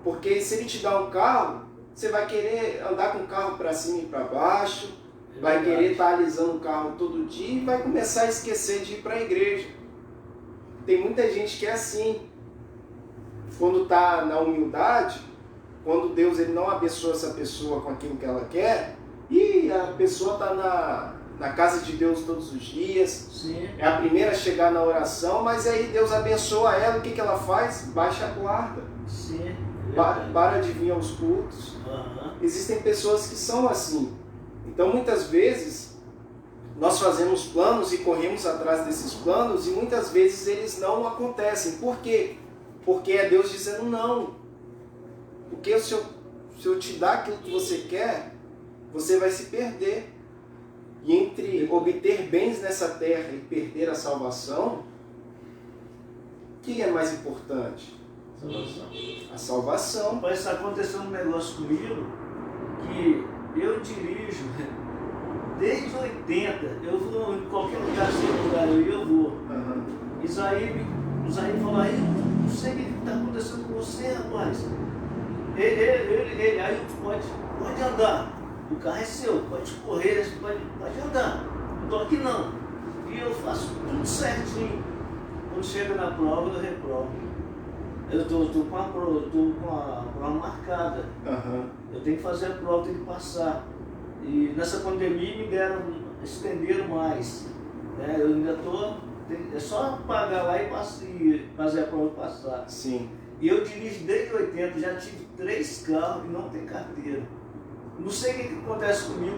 Porque se Ele te dá um carro, você vai querer andar com o carro para cima e para baixo, vai querer estar alisando o carro todo dia e vai começar a esquecer de ir para a igreja. Tem muita gente que é assim. Quando está na humildade, quando Deus ele não abençoa essa pessoa com aquilo que ela quer, e a pessoa está na casa de Deus todos os dias, Sim. é a primeira a chegar na oração, mas aí Deus abençoa ela, o que ela faz? Baixa a guarda, Sim. para de vir aos cultos. Aham. Existem pessoas que são assim. Então muitas vezes nós fazemos planos e corremos atrás desses planos e muitas vezes eles não acontecem. Por quê? Porque é Deus dizendo não. Porque se eu te dar aquilo que você quer, você vai se perder. E entre obter bens nessa terra e perder a salvação, o que é mais importante? Salvação. A salvação. Rapaz, está acontecendo um negócio comigo que eu dirijo desde 80. Eu vou em qualquer lugar, sem lugar eu vou. Uhum. Isaí falou, aí não sei o que está acontecendo com você, rapaz. Ele aí pode andar. O carro é seu, pode correr, pode andar. Não estou aqui não. E eu faço tudo certinho. Quando chega na prova, eu reprovo. Eu estou com a prova marcada. Uhum. Eu tenho que fazer a prova, tenho que passar. E nessa pandemia me estenderam mais. Né? Eu ainda estou. É só pagar lá e fazer a prova e passar. Sim. E eu dirijo desde 80, já tive 3 carros e não tenho carteira. Não sei o que acontece comigo.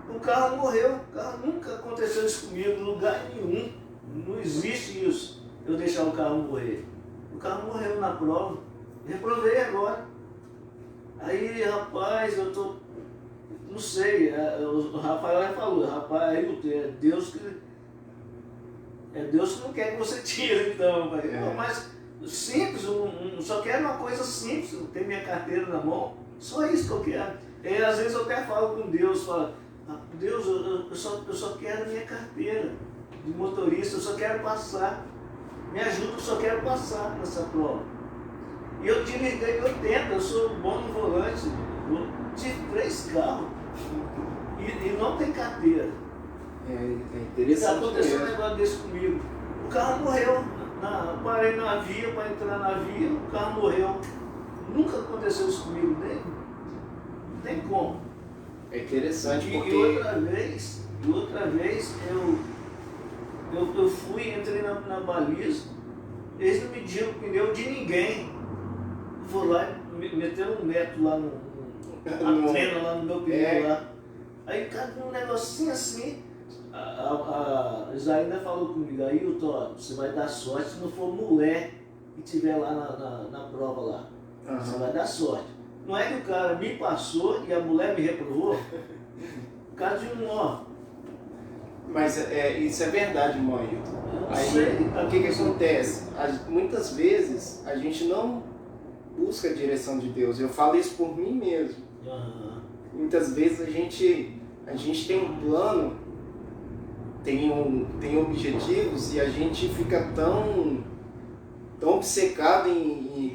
O carro morreu, o carro nunca aconteceu isso comigo em lugar nenhum. Não existe isso, eu deixar o carro morrer. O carro morreu na prova, reprovei agora. Aí, rapaz, eu tô. Não sei, o Rafael já falou, rapaz, é Deus que não quer que você tire, então. É. Mas simples, só quero uma coisa simples, ter minha carteira na mão, só isso que eu quero. E às vezes eu até falo com Deus, falo, Deus, eu só quero minha carteira de motorista, eu só quero passar. Me ajuda, eu só quero passar nessa prova. E eu dirigi 80, eu sou bom no volante, eu tive 3 carros e não tem carteira. É Está interessante acontecendo um mesmo. negócio desse comigo. O carro morreu, parei na via para entrar na via, o carro morreu. Nunca aconteceu isso comigo, não tem como. É interessante E porque... outra vez eu fui, entrei na baliza, eles não mediram o pneu de ninguém. Vou lá e meteram um metro lá na trena, lá no meu pneu lá. Aí cada um negocinho assim, a Isaí ainda falou comigo, Ailton, você vai dar sorte se não for mulher que estiver lá na prova lá. Você vai dar sorte. Não é que o cara me passou e a mulher me reprovou? Por causa de Mas isso é verdade, irmão Ailton. Eu Aí, sei. o que acontece? Muitas vezes a gente não busca a direção de Deus. Eu falo isso por mim mesmo. Muitas vezes a gente tem um plano, tem objetivos e a gente fica tão obcecado em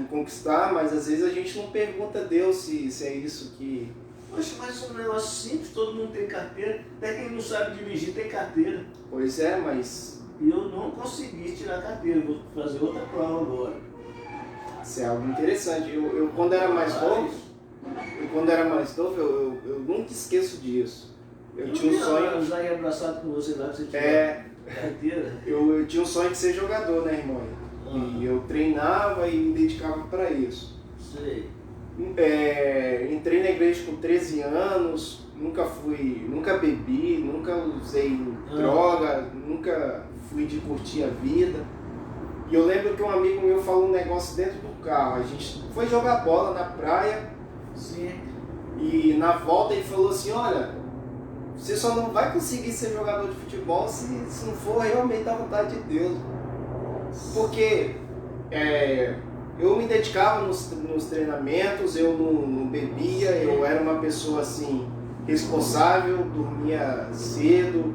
conquistar, mas às vezes a gente não pergunta a Deus se é isso que... Poxa, mas um negócio simples, todo mundo tem carteira, até quem não sabe dirigir tem carteira. Pois é, mas... E eu não consegui tirar a carteira, vou fazer outra prova agora. Isso é algo interessante. Eu quando era mais novo, eu nunca esqueço disso. Eu tinha um sonho... Eu já ia abraçado com você lá, pra você tirar a carteira. Eu tinha um sonho de ser jogador, né, irmão? E eu treinava e me dedicava para isso. Sei. Entrei na igreja com 13 anos, nunca bebi, nunca usei droga, nunca fui de curtir a vida. E eu lembro que um amigo meu falou um negócio dentro do carro. A gente foi jogar bola na praia. Sim. E na volta ele falou assim, olha, você só não vai conseguir ser jogador de futebol se não for realmente a vontade de Deus. Porque eu me dedicava nos treinamentos, eu não bebia, eu era uma pessoa assim, responsável, dormia cedo,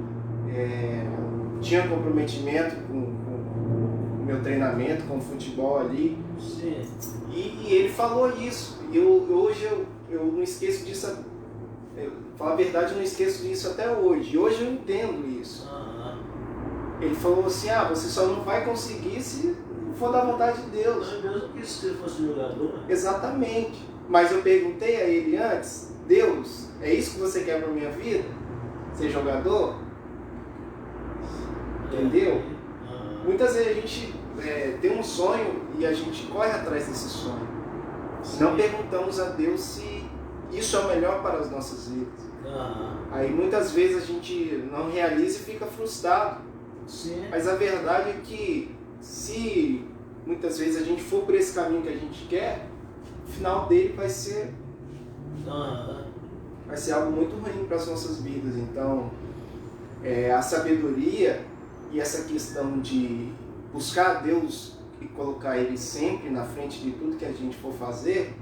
tinha comprometimento com o meu treinamento, com o futebol ali. Sim. E ele falou isso. E hoje eu não esqueço disso. Falar a verdade, eu não esqueço disso até hoje. E hoje eu entendo isso. Ele falou assim, você só não vai conseguir se for da vontade de Deus. Mas Deus não quis que você fosse jogador. Exatamente. Mas eu perguntei a ele antes, Deus, é isso que você quer para minha vida? Ser jogador? Entendeu? Muitas vezes a gente tem um sonho e a gente corre atrás desse sonho. Não perguntamos a Deus se isso é o melhor para as nossas vidas. Aí muitas vezes a gente não realiza e fica frustrado. Sim. Mas a verdade é que se muitas vezes a gente for por esse caminho que a gente quer, o final dele vai ser algo muito ruim para as nossas vidas. Então, a sabedoria e essa questão de buscar a Deus e colocar Ele sempre na frente de tudo que a gente for fazer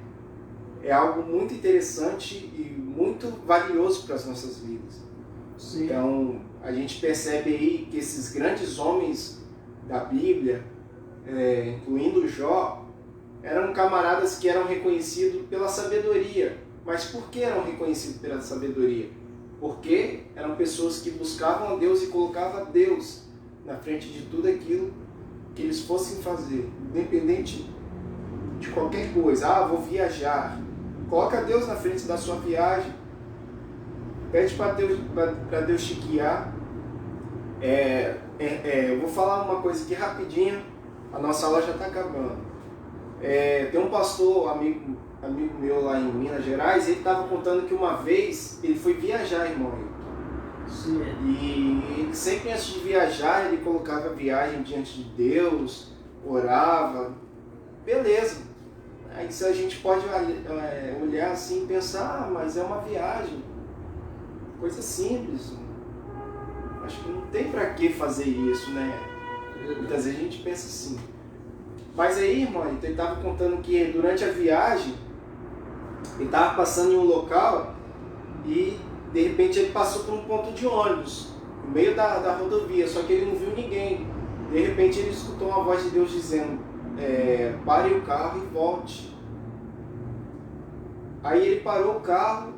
é algo muito interessante e muito valioso para as nossas vidas. Sim. Então, a gente percebe aí que esses grandes homens da Bíblia, incluindo Jó, eram camaradas que eram reconhecidos pela sabedoria. Mas por que eram reconhecidos pela sabedoria? Porque eram pessoas que buscavam a Deus e colocavam a Deus na frente de tudo aquilo que eles fossem fazer, independente de qualquer coisa. Vou viajar. Coloca Deus na frente da sua viagem. Pede para Deus te guiar. Eu vou falar uma coisa aqui rapidinho. A nossa aula já está acabando. Tem um pastor, amigo meu lá em Minas Gerais, ele estava contando que uma vez ele foi viajar, irmão. Sim. E ele sempre antes de viajar, ele colocava a viagem diante de Deus, orava. Beleza. Aí se a gente pode olhar assim e pensar, mas é uma viagem. Coisa simples. Acho que não tem pra que fazer isso, né? Muitas vezes a gente pensa assim. Mas aí, irmão, ele estava contando que durante a viagem, ele estava passando em um local e de repente ele passou por um ponto de ônibus, no meio da rodovia, só que ele não viu ninguém. De repente ele escutou uma voz de Deus dizendo, pare o carro e volte. Aí ele parou o carro,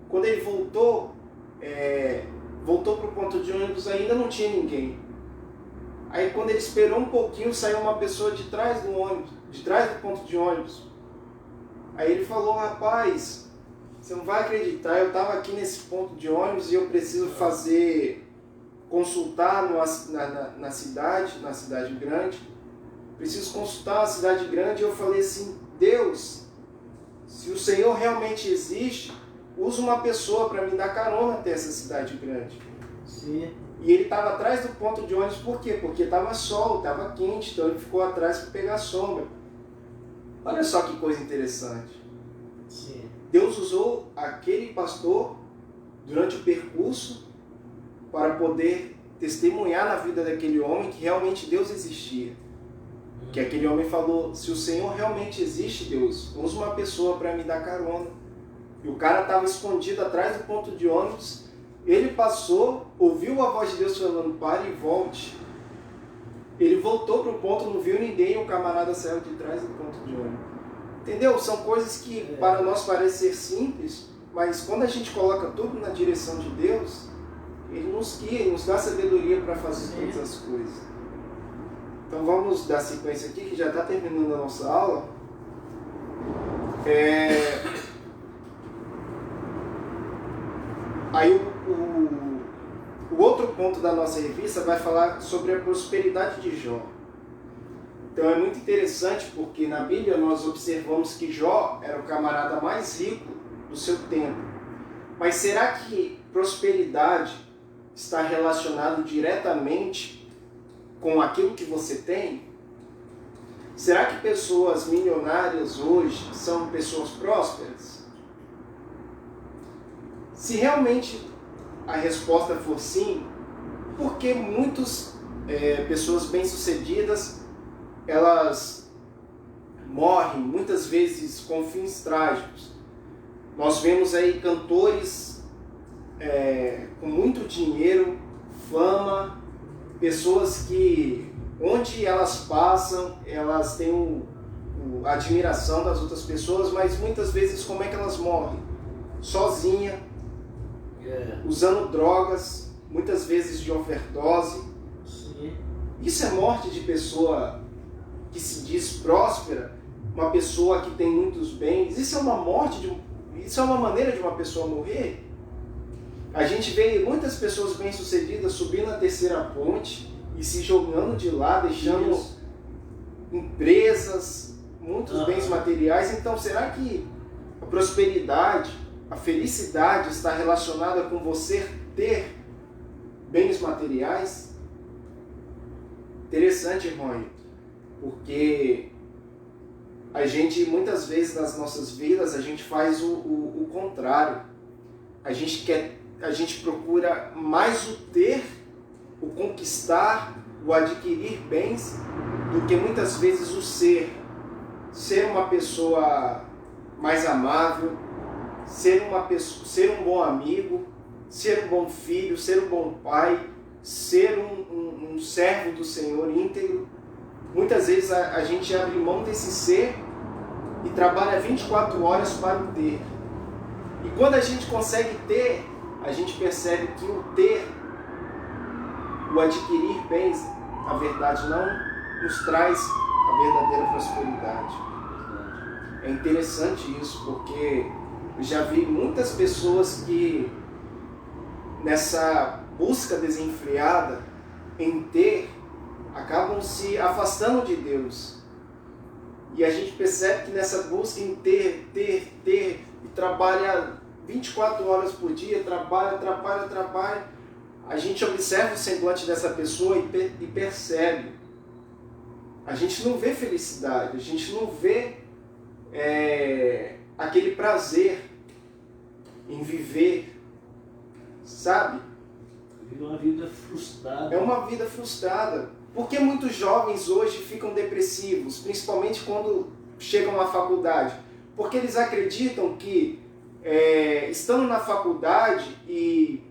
quando ele voltou para o ponto de ônibus, ainda não tinha ninguém. Aí quando ele esperou um pouquinho, saiu uma pessoa de trás do ônibus, de trás do ponto de ônibus. Aí ele falou, rapaz, você não vai acreditar, eu estava aqui nesse ponto de ônibus e eu preciso consultar na cidade grande. Preciso consultar uma cidade grande. E eu falei assim, Deus, se o Senhor realmente existe, usa uma pessoa para me dar carona até essa cidade grande. Sim. E ele estava atrás do ponto de ônibus, por quê? Porque estava sol, estava quente, então ele ficou atrás para pegar sombra. Olha só que coisa interessante. Sim. Deus usou aquele pastor durante o percurso para poder testemunhar na vida daquele homem que realmente Deus existia. Que aquele homem falou, se o Senhor realmente existe, Deus, usa uma pessoa para me dar carona. E o cara estava escondido atrás do ponto de ônibus. Ele passou, ouviu a voz de Deus falando, pare e volte. Ele voltou para o ponto, não viu ninguém, o camarada saiu de trás do ponto de ônibus. Entendeu? São coisas que para nós parecem ser simples, mas quando a gente coloca tudo na direção de Deus, Ele nos guia, Ele nos dá sabedoria para fazer todas as coisas. Então vamos dar sequência aqui, que já está terminando a nossa aula. Aí o outro ponto da nossa revista vai falar sobre a prosperidade de Jó. Então é muito interessante porque na Bíblia nós observamos que Jó era o camarada mais rico do seu tempo. Mas será que prosperidade está relacionado diretamente com aquilo que você tem? Será que pessoas milionárias hoje são pessoas prósperas? Se realmente a resposta for sim, por que muitas pessoas bem-sucedidas elas morrem muitas vezes com fins trágicos? Nós vemos aí cantores com muito dinheiro, fama, pessoas que onde elas passam, elas têm a admiração das outras pessoas, mas muitas vezes como é que elas morrem? Sozinha, usando drogas, muitas vezes de overdose. Sim. Isso é morte de pessoa que se diz próspera, uma pessoa que tem muitos bens, isso é uma isso é uma maneira de uma pessoa morrer? A gente vê muitas pessoas bem-sucedidas subindo a terceira ponte e se jogando de lá, deixando empresas, muitos bens materiais. Então, será que a prosperidade, a felicidade está relacionada com você ter bens materiais? Interessante, irmão, porque a gente, muitas vezes nas nossas vidas, a gente faz o contrário. A gente procura mais o ter, o conquistar, o adquirir bens, do que muitas vezes o ser. Ser uma pessoa mais amável, ser um bom amigo, ser um bom filho, ser um bom pai, ser um servo do Senhor íntegro. Muitas vezes a gente abre mão desse ser e trabalha 24 horas para o ter. E quando a gente consegue ter, a gente percebe que o ter, o adquirir bens, na verdade não nos traz a verdadeira prosperidade. É interessante isso, porque eu já vi muitas pessoas que nessa busca desenfreada em ter, acabam se afastando de Deus. E a gente percebe que nessa busca em ter, e trabalha 24 horas por dia, trabalha, a gente observa o semblante dessa pessoa e percebe. A gente não vê felicidade, a gente não vê aquele prazer em viver, sabe? Vive uma vida frustrada. É uma vida frustrada. Por que muitos jovens hoje ficam depressivos, principalmente quando chegam à faculdade? Porque eles acreditam que, estando na faculdade e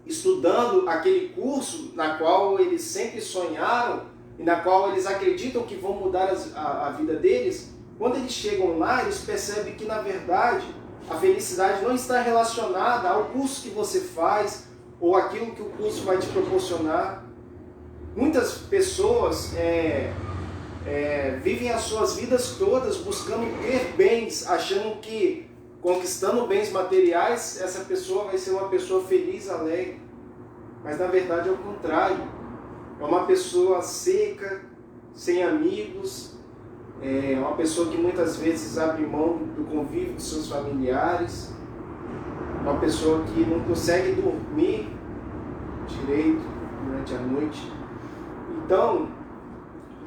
estudando aquele curso na qual eles sempre sonharam e na qual eles acreditam que vão mudar a vida deles, quando eles chegam lá, eles percebem que, na verdade, a felicidade não está relacionada ao curso que você faz ou aquilo que o curso vai te proporcionar. Muitas pessoas vivem as suas vidas todas buscando ter bens, achando que conquistando bens materiais, essa pessoa vai ser uma pessoa feliz, alegre. Mas na verdade é o contrário. É uma pessoa seca, sem amigos, é uma pessoa que muitas vezes abre mão do convívio dos seus familiares, uma pessoa que não consegue dormir direito durante a noite. Então,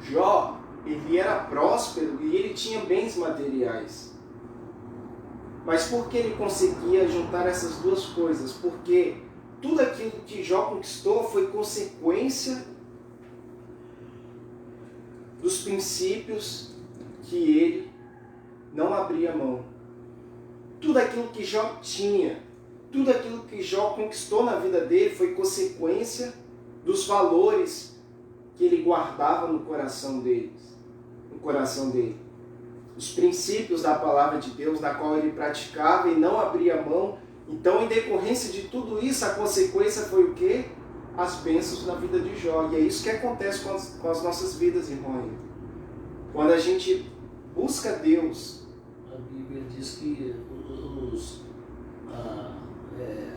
Jó, ele era próspero e ele tinha bens materiais. Mas por que ele conseguia juntar essas duas coisas? Porque tudo aquilo que Jó conquistou foi consequência dos princípios que ele não abria mão. Tudo aquilo que Jó tinha, tudo aquilo que Jó conquistou na vida dele foi consequência dos valores que ele guardava no coração dele. Os princípios da palavra de Deus, na qual ele praticava e não abria mão. Então, em decorrência de tudo isso, a consequência foi o quê? As bênçãos na vida de Jó. E é isso que acontece com as nossas vidas, irmão. Quando a gente busca Deus. A Bíblia diz que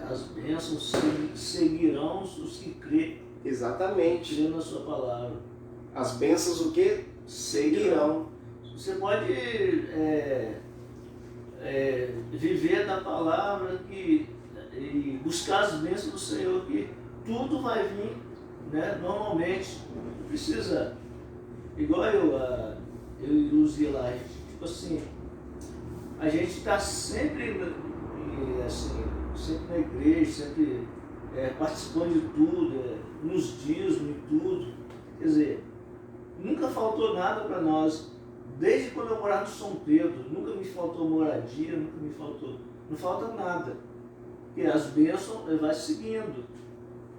as bênçãos seguirão os que crêem. Exatamente. Crê na sua palavra. As bênçãos o quê? Seguirão. Você pode viver da palavra e buscar as bênçãos do Senhor, que tudo vai vir, né? Normalmente. Não precisa, igual eu e Luzia lá, tipo assim, a gente está sempre na igreja, sempre participando de tudo, nos dízimos e tudo. Quer dizer, nunca faltou nada para nós. Desde quando eu morava no São Pedro, nunca me faltou moradia, não falta nada. E as bênçãos vai seguindo.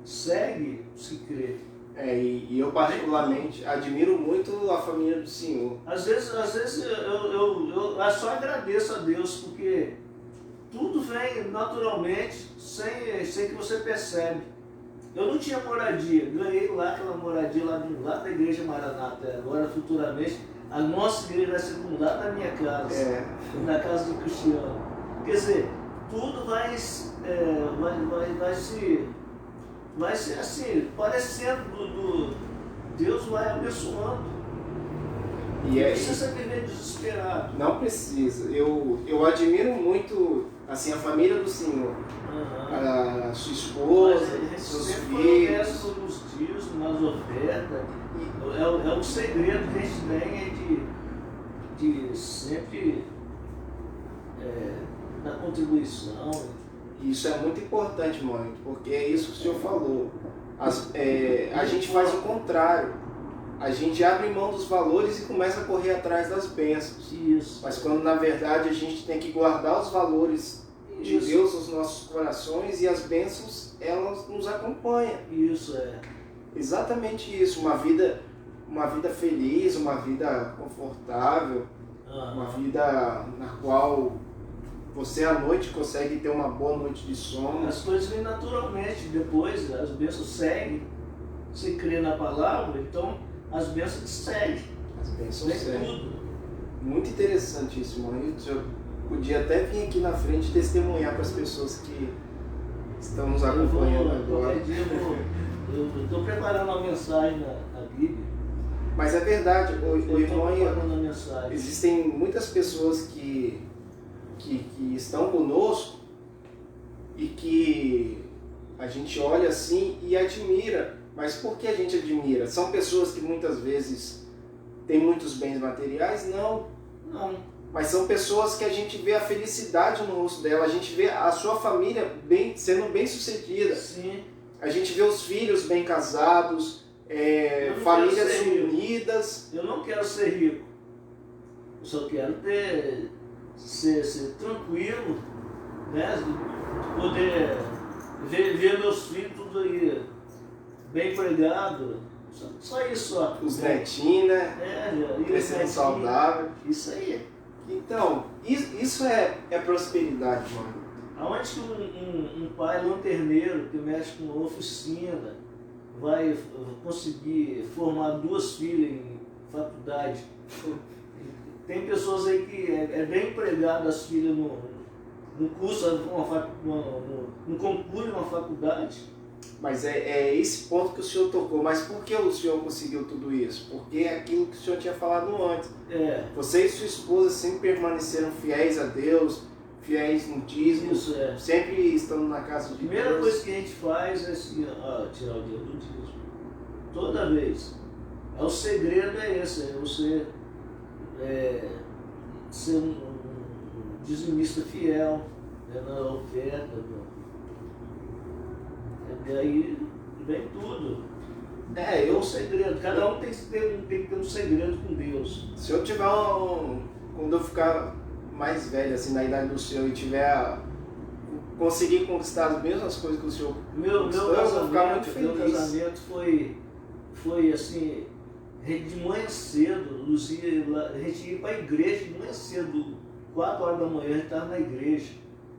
Segue se crê. E eu particularmente admiro muito a família do Senhor. Às vezes eu só agradeço a Deus, porque tudo vem naturalmente, sem que você percebe. Eu não tinha moradia, ganhei lá aquela moradia lá da igreja Maranata. Agora, futuramente, a nossa igreja vai ser do lado da minha casa, na casa do Cristiano. Quer dizer, tudo vai ser assim, parecendo Deus vai abençoando. E não precisa viver desesperado. Não precisa. Eu admiro muito assim, a família do Senhor. A sua esposa, seus filhos. Nos dias, nas ofertas. É o segredo que a gente tem de sempre dar contribuição. Isso é muito importante, mãe, porque é isso que o senhor falou. A gente faz o contrário. A gente abre mão dos valores e começa a correr atrás das bênçãos. Isso. Mas quando na verdade a gente tem que guardar os valores de Deus nos nossos corações, e as bênçãos, elas nos acompanham. Isso é. Exatamente isso. Uma vida feliz, uma vida confortável, uma vida na qual você à noite consegue ter uma boa noite de sono. As coisas vêm naturalmente, depois as bênçãos seguem. Você crê na palavra, então as bênçãos te seguem. As bênçãos seguem. Tudo. Muito interessante isso, mãe. O senhor podia até vir aqui na frente testemunhar para as pessoas que estão nos acompanhando agora. Eu estou preparando uma mensagem na Bíblia. Mas é verdade, o irmão, mensagem. Existem muitas pessoas que estão conosco e que a gente olha assim e admira. Mas por que a gente admira? São pessoas que muitas vezes têm muitos bens materiais? Não. Mas são pessoas que a gente vê a felicidade no rosto dela, a gente vê a sua família sendo bem sucedida. Sim. A gente vê os filhos bem casados, famílias unidas. Eu não quero ser rico. Eu só quero ser tranquilo, né? Poder ver meus filhos tudo aí bem empregado. Só isso, só. Os netinhos, né? Crescendo saudável. Isso aí. Então, isso é prosperidade, mano. Aonde que um pai lanterneiro que mexe com oficina vai conseguir formar 2 filhas em faculdade? Tem pessoas aí que é bem empregado as filhas no curso, no concurso de uma faculdade. Mas é esse ponto que o senhor tocou. Mas por que o senhor conseguiu tudo isso? Porque é aquilo que o senhor tinha falado antes. Você e sua esposa sempre permaneceram fiéis a Deus, fiéis no dízimo, sempre estando na casa de Deus. A primeira coisa que a gente faz é assim, tirar o dinheiro do dízimo. Toda vez. O segredo é esse, é você ser um dizimista fiel, na oferta. E aí vem tudo. É um segredo. Cada um tem que ter um segredo com Deus. Se eu tiver quando eu ficar mais velho, assim, na idade do senhor, e conseguir conquistar as mesmas coisas que o senhor conquistou, eu vou ficar muito feliz. Meu casamento foi assim, de manhã cedo, a gente ia para a igreja de manhã cedo, 4 horas da manhã a gente estava na igreja.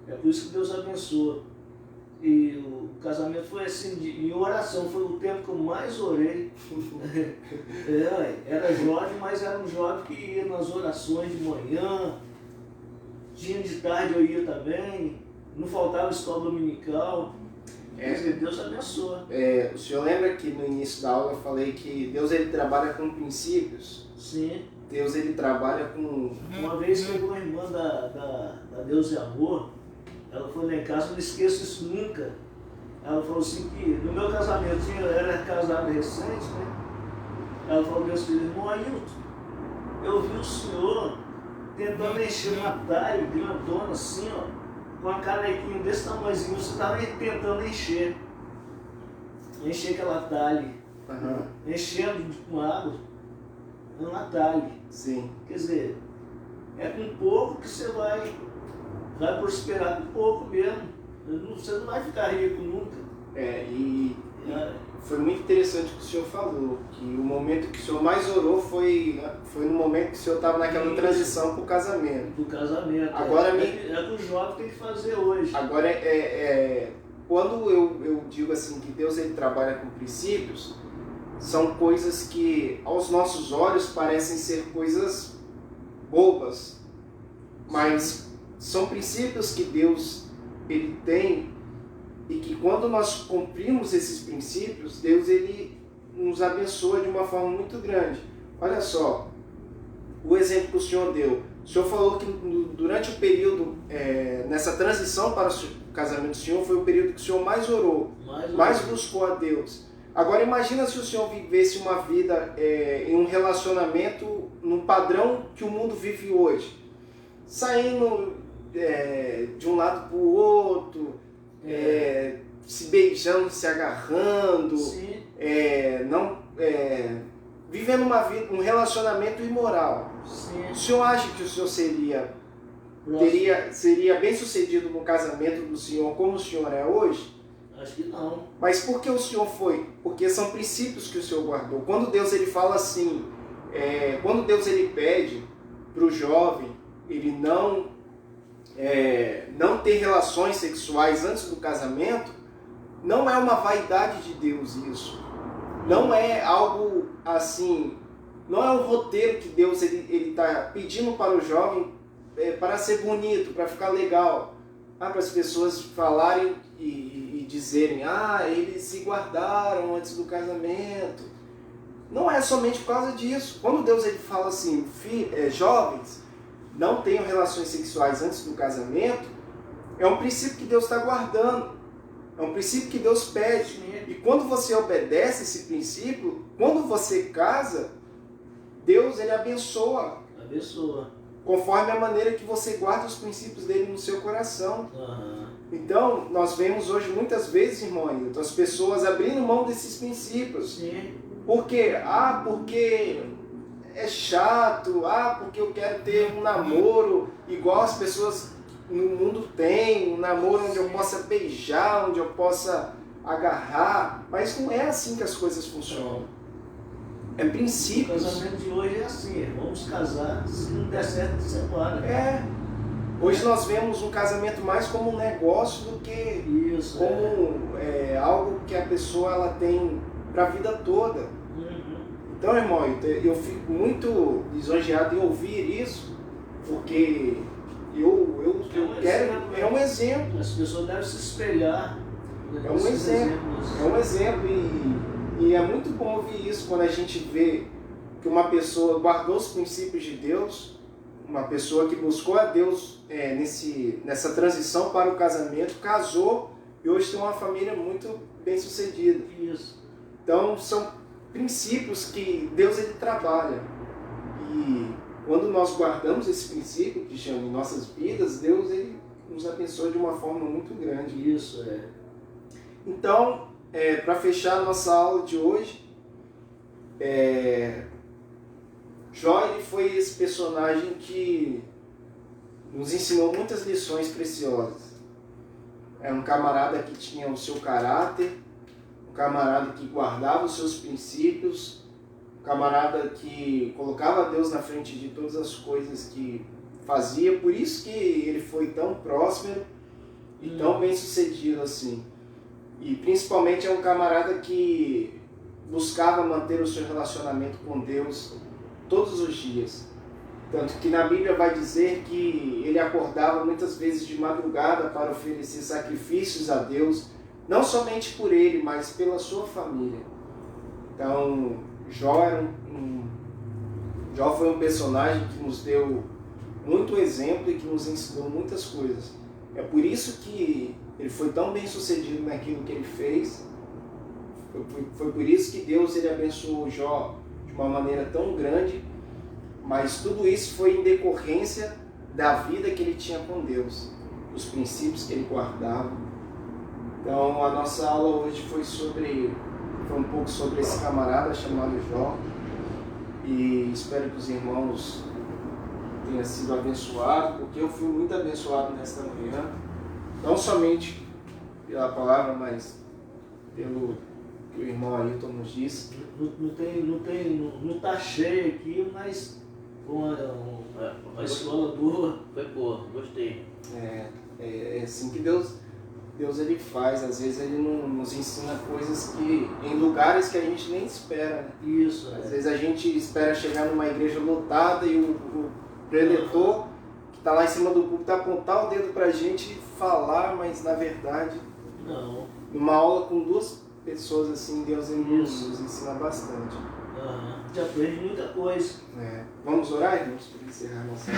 É por isso que Deus abençoa. E o casamento foi assim, em oração, foi o tempo que eu mais orei. Era jovem, mas era um jovem que ia nas orações de manhã, dia de tarde eu ia também, não faltava escola dominical. Quer dizer, Deus abençoa. O senhor lembra que no início da aula eu falei que Deus ele trabalha com princípios? Sim. Deus ele trabalha com... Uma vez chegou uma irmã da Deus e Amor, ela foi lá em casa, eu não esqueço isso nunca. Ela falou assim que no meu casamento, eu era casado recente, né? Ela falou, Deus filho, irmão Ailton, eu vi o senhor tentando encher uma talha grandona assim, com a canequinha desse tamanhozinho, você estava tentando encher aquela talha, enchendo com água, uma talha. Sim. Quer dizer, é com pouco que você vai prosperar com pouco mesmo. Você não vai ficar rico nunca. Foi muito interessante o que o senhor falou, que o momento que o senhor mais orou foi no momento que o senhor estava naquela transição para o casamento. Do casamento. Agora é que o jovem tem que fazer hoje. Agora quando eu digo assim que Deus ele trabalha com princípios, são coisas que aos nossos olhos parecem ser coisas bobas, mas são princípios que Deus ele tem e que quando nós cumprimos esses princípios, Deus ele nos abençoa de uma forma muito grande. Olha só, o exemplo que o Senhor deu. O Senhor falou que durante o período, nessa transição para o casamento do Senhor, foi o período que o Senhor mais orou, mais buscou a Deus. Agora imagina se o Senhor vivesse uma vida em um relacionamento no padrão que o mundo vive hoje. Saindo de um lado para o outro, se beijando, se agarrando, vivendo uma vida, um relacionamento imoral. Sim. O senhor acha que o senhor seria bem sucedido no casamento do senhor como o senhor é hoje? Acho que não. Mas por que o senhor foi? Porque são princípios que o senhor guardou. Quando Deus ele fala assim, quando Deus ele pede para o jovem ele não ter relações sexuais antes do casamento, não é uma vaidade de Deus isso. Não é algo assim, não é um roteiro que Deus ele está pedindo para o jovem para ser bonito, para ficar legal, para as pessoas falarem e dizerem, eles se guardaram antes do casamento. Não é somente por causa disso. Quando Deus ele fala assim, jovens, não tenham relações sexuais antes do casamento, é um princípio que Deus está guardando. É um princípio que Deus pede. E quando você obedece esse princípio, quando você casa, Deus ele abençoa. Conforme a maneira que você guarda os princípios dele no seu coração. Uhum. Então, nós vemos hoje muitas vezes, irmão Ailton, as pessoas abrindo mão desses princípios. Sim. Por quê? Porque é chato. Porque eu quero ter um namoro igual as pessoas no mundo têm, um namoro onde eu possa beijar, onde eu possa agarrar. Mas não é assim que as coisas funcionam. É princípios. O casamento de hoje é assim, vamos casar, se não der certo, separa. Hoje nós vemos um casamento mais como um negócio do que como algo que a pessoa ela tem para a vida toda. Uhum. Então, irmão, eu fico muito lisonjeado em ouvir isso, porque eu quero... É um exemplo. As pessoas devem se espelhar. É um exemplo e é muito bom ouvir isso quando a gente vê que uma pessoa guardou os princípios de Deus, uma pessoa que buscou a Deus nessa transição para o casamento, casou e hoje tem uma família muito bem sucedida. Isso. Então são princípios que Deus ele trabalha. E quando nós guardamos esse princípio, Cristiano, em nossas vidas, Deus ele nos abençoa de uma forma muito grande. Isso, Então, para fechar a nossa aula de hoje, Jó ele foi esse personagem que nos ensinou muitas lições preciosas. É um camarada que tinha o seu caráter, um camarada que guardava os seus princípios, um camarada que colocava Deus na frente de todas as coisas que fazia. Por isso que ele foi tão próspero e tão bem sucedido assim. E principalmente é um camarada que buscava manter o seu relacionamento com Deus todos os dias. Tanto que na Bíblia vai dizer que ele acordava muitas vezes de madrugada para oferecer sacrifícios a Deus, não somente por ele, mas pela sua família. Então, Jó foi um personagem que nos deu muito exemplo e que nos ensinou muitas coisas. É por isso que ele foi tão bem sucedido naquilo que ele fez. Foi por isso que Deus ele abençoou Jó de uma maneira tão grande. Mas tudo isso foi em decorrência da vida que ele tinha com Deus, dos princípios que ele guardava. Então a nossa aula hoje foi um pouco sobre esse camarada chamado Jó. E espero que os irmãos tenham sido abençoados, porque eu fui muito abençoado nesta manhã. Não somente pela palavra, mas pelo que o irmão Ailton nos disse. Não está cheio aqui, mas uma escola boa. Foi boa, gostei. É assim que Deus Deus ele faz, às vezes ele nos ensina coisas que em lugares que a gente nem espera, né? Isso, Às vezes a gente espera chegar numa igreja lotada e o preletor que está lá em cima do púlpito apontar o dedo pra gente e falar, mas na verdade, Não. numa aula com 2 pessoas assim, Deus ele Isso. nos ensina bastante. Já aprende muita coisa. Vamos orar, irmãos, para encerrar nossa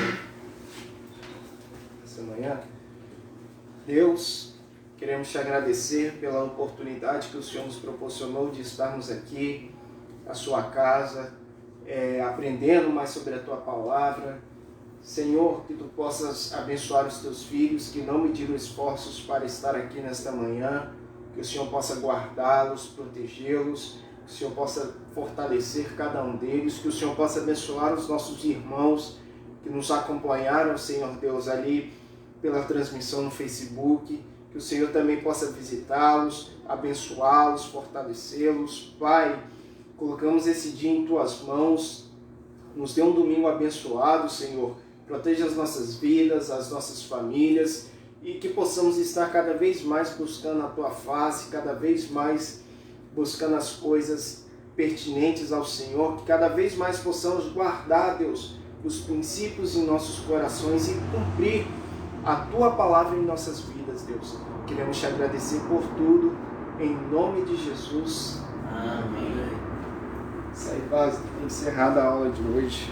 essa manhã? Deus, queremos te agradecer pela oportunidade que o Senhor nos proporcionou de estarmos aqui, na sua casa, aprendendo mais sobre a tua palavra. Senhor, que tu possas abençoar os teus filhos, que não mediram esforços para estar aqui nesta manhã, que o Senhor possa guardá-los, protegê-los, que o Senhor possa fortalecer cada um deles, que o Senhor possa abençoar os nossos irmãos que nos acompanharam, Senhor Deus, ali pela transmissão no Facebook, que o Senhor também possa visitá-los, abençoá-los, fortalecê-los. Pai, colocamos esse dia em Tuas mãos, nos dê um domingo abençoado, Senhor, proteja as nossas vidas, as nossas famílias, e que possamos estar cada vez mais buscando a Tua face, cada vez mais buscando as coisas pertinentes ao Senhor, que cada vez mais possamos guardar, Deus, os princípios em nossos corações e cumprir a Tua palavra em nossas vidas, Deus. Queremos te agradecer por tudo, em nome de Jesus. Amém. Isso aí, Vaz, encerrada a aula de hoje.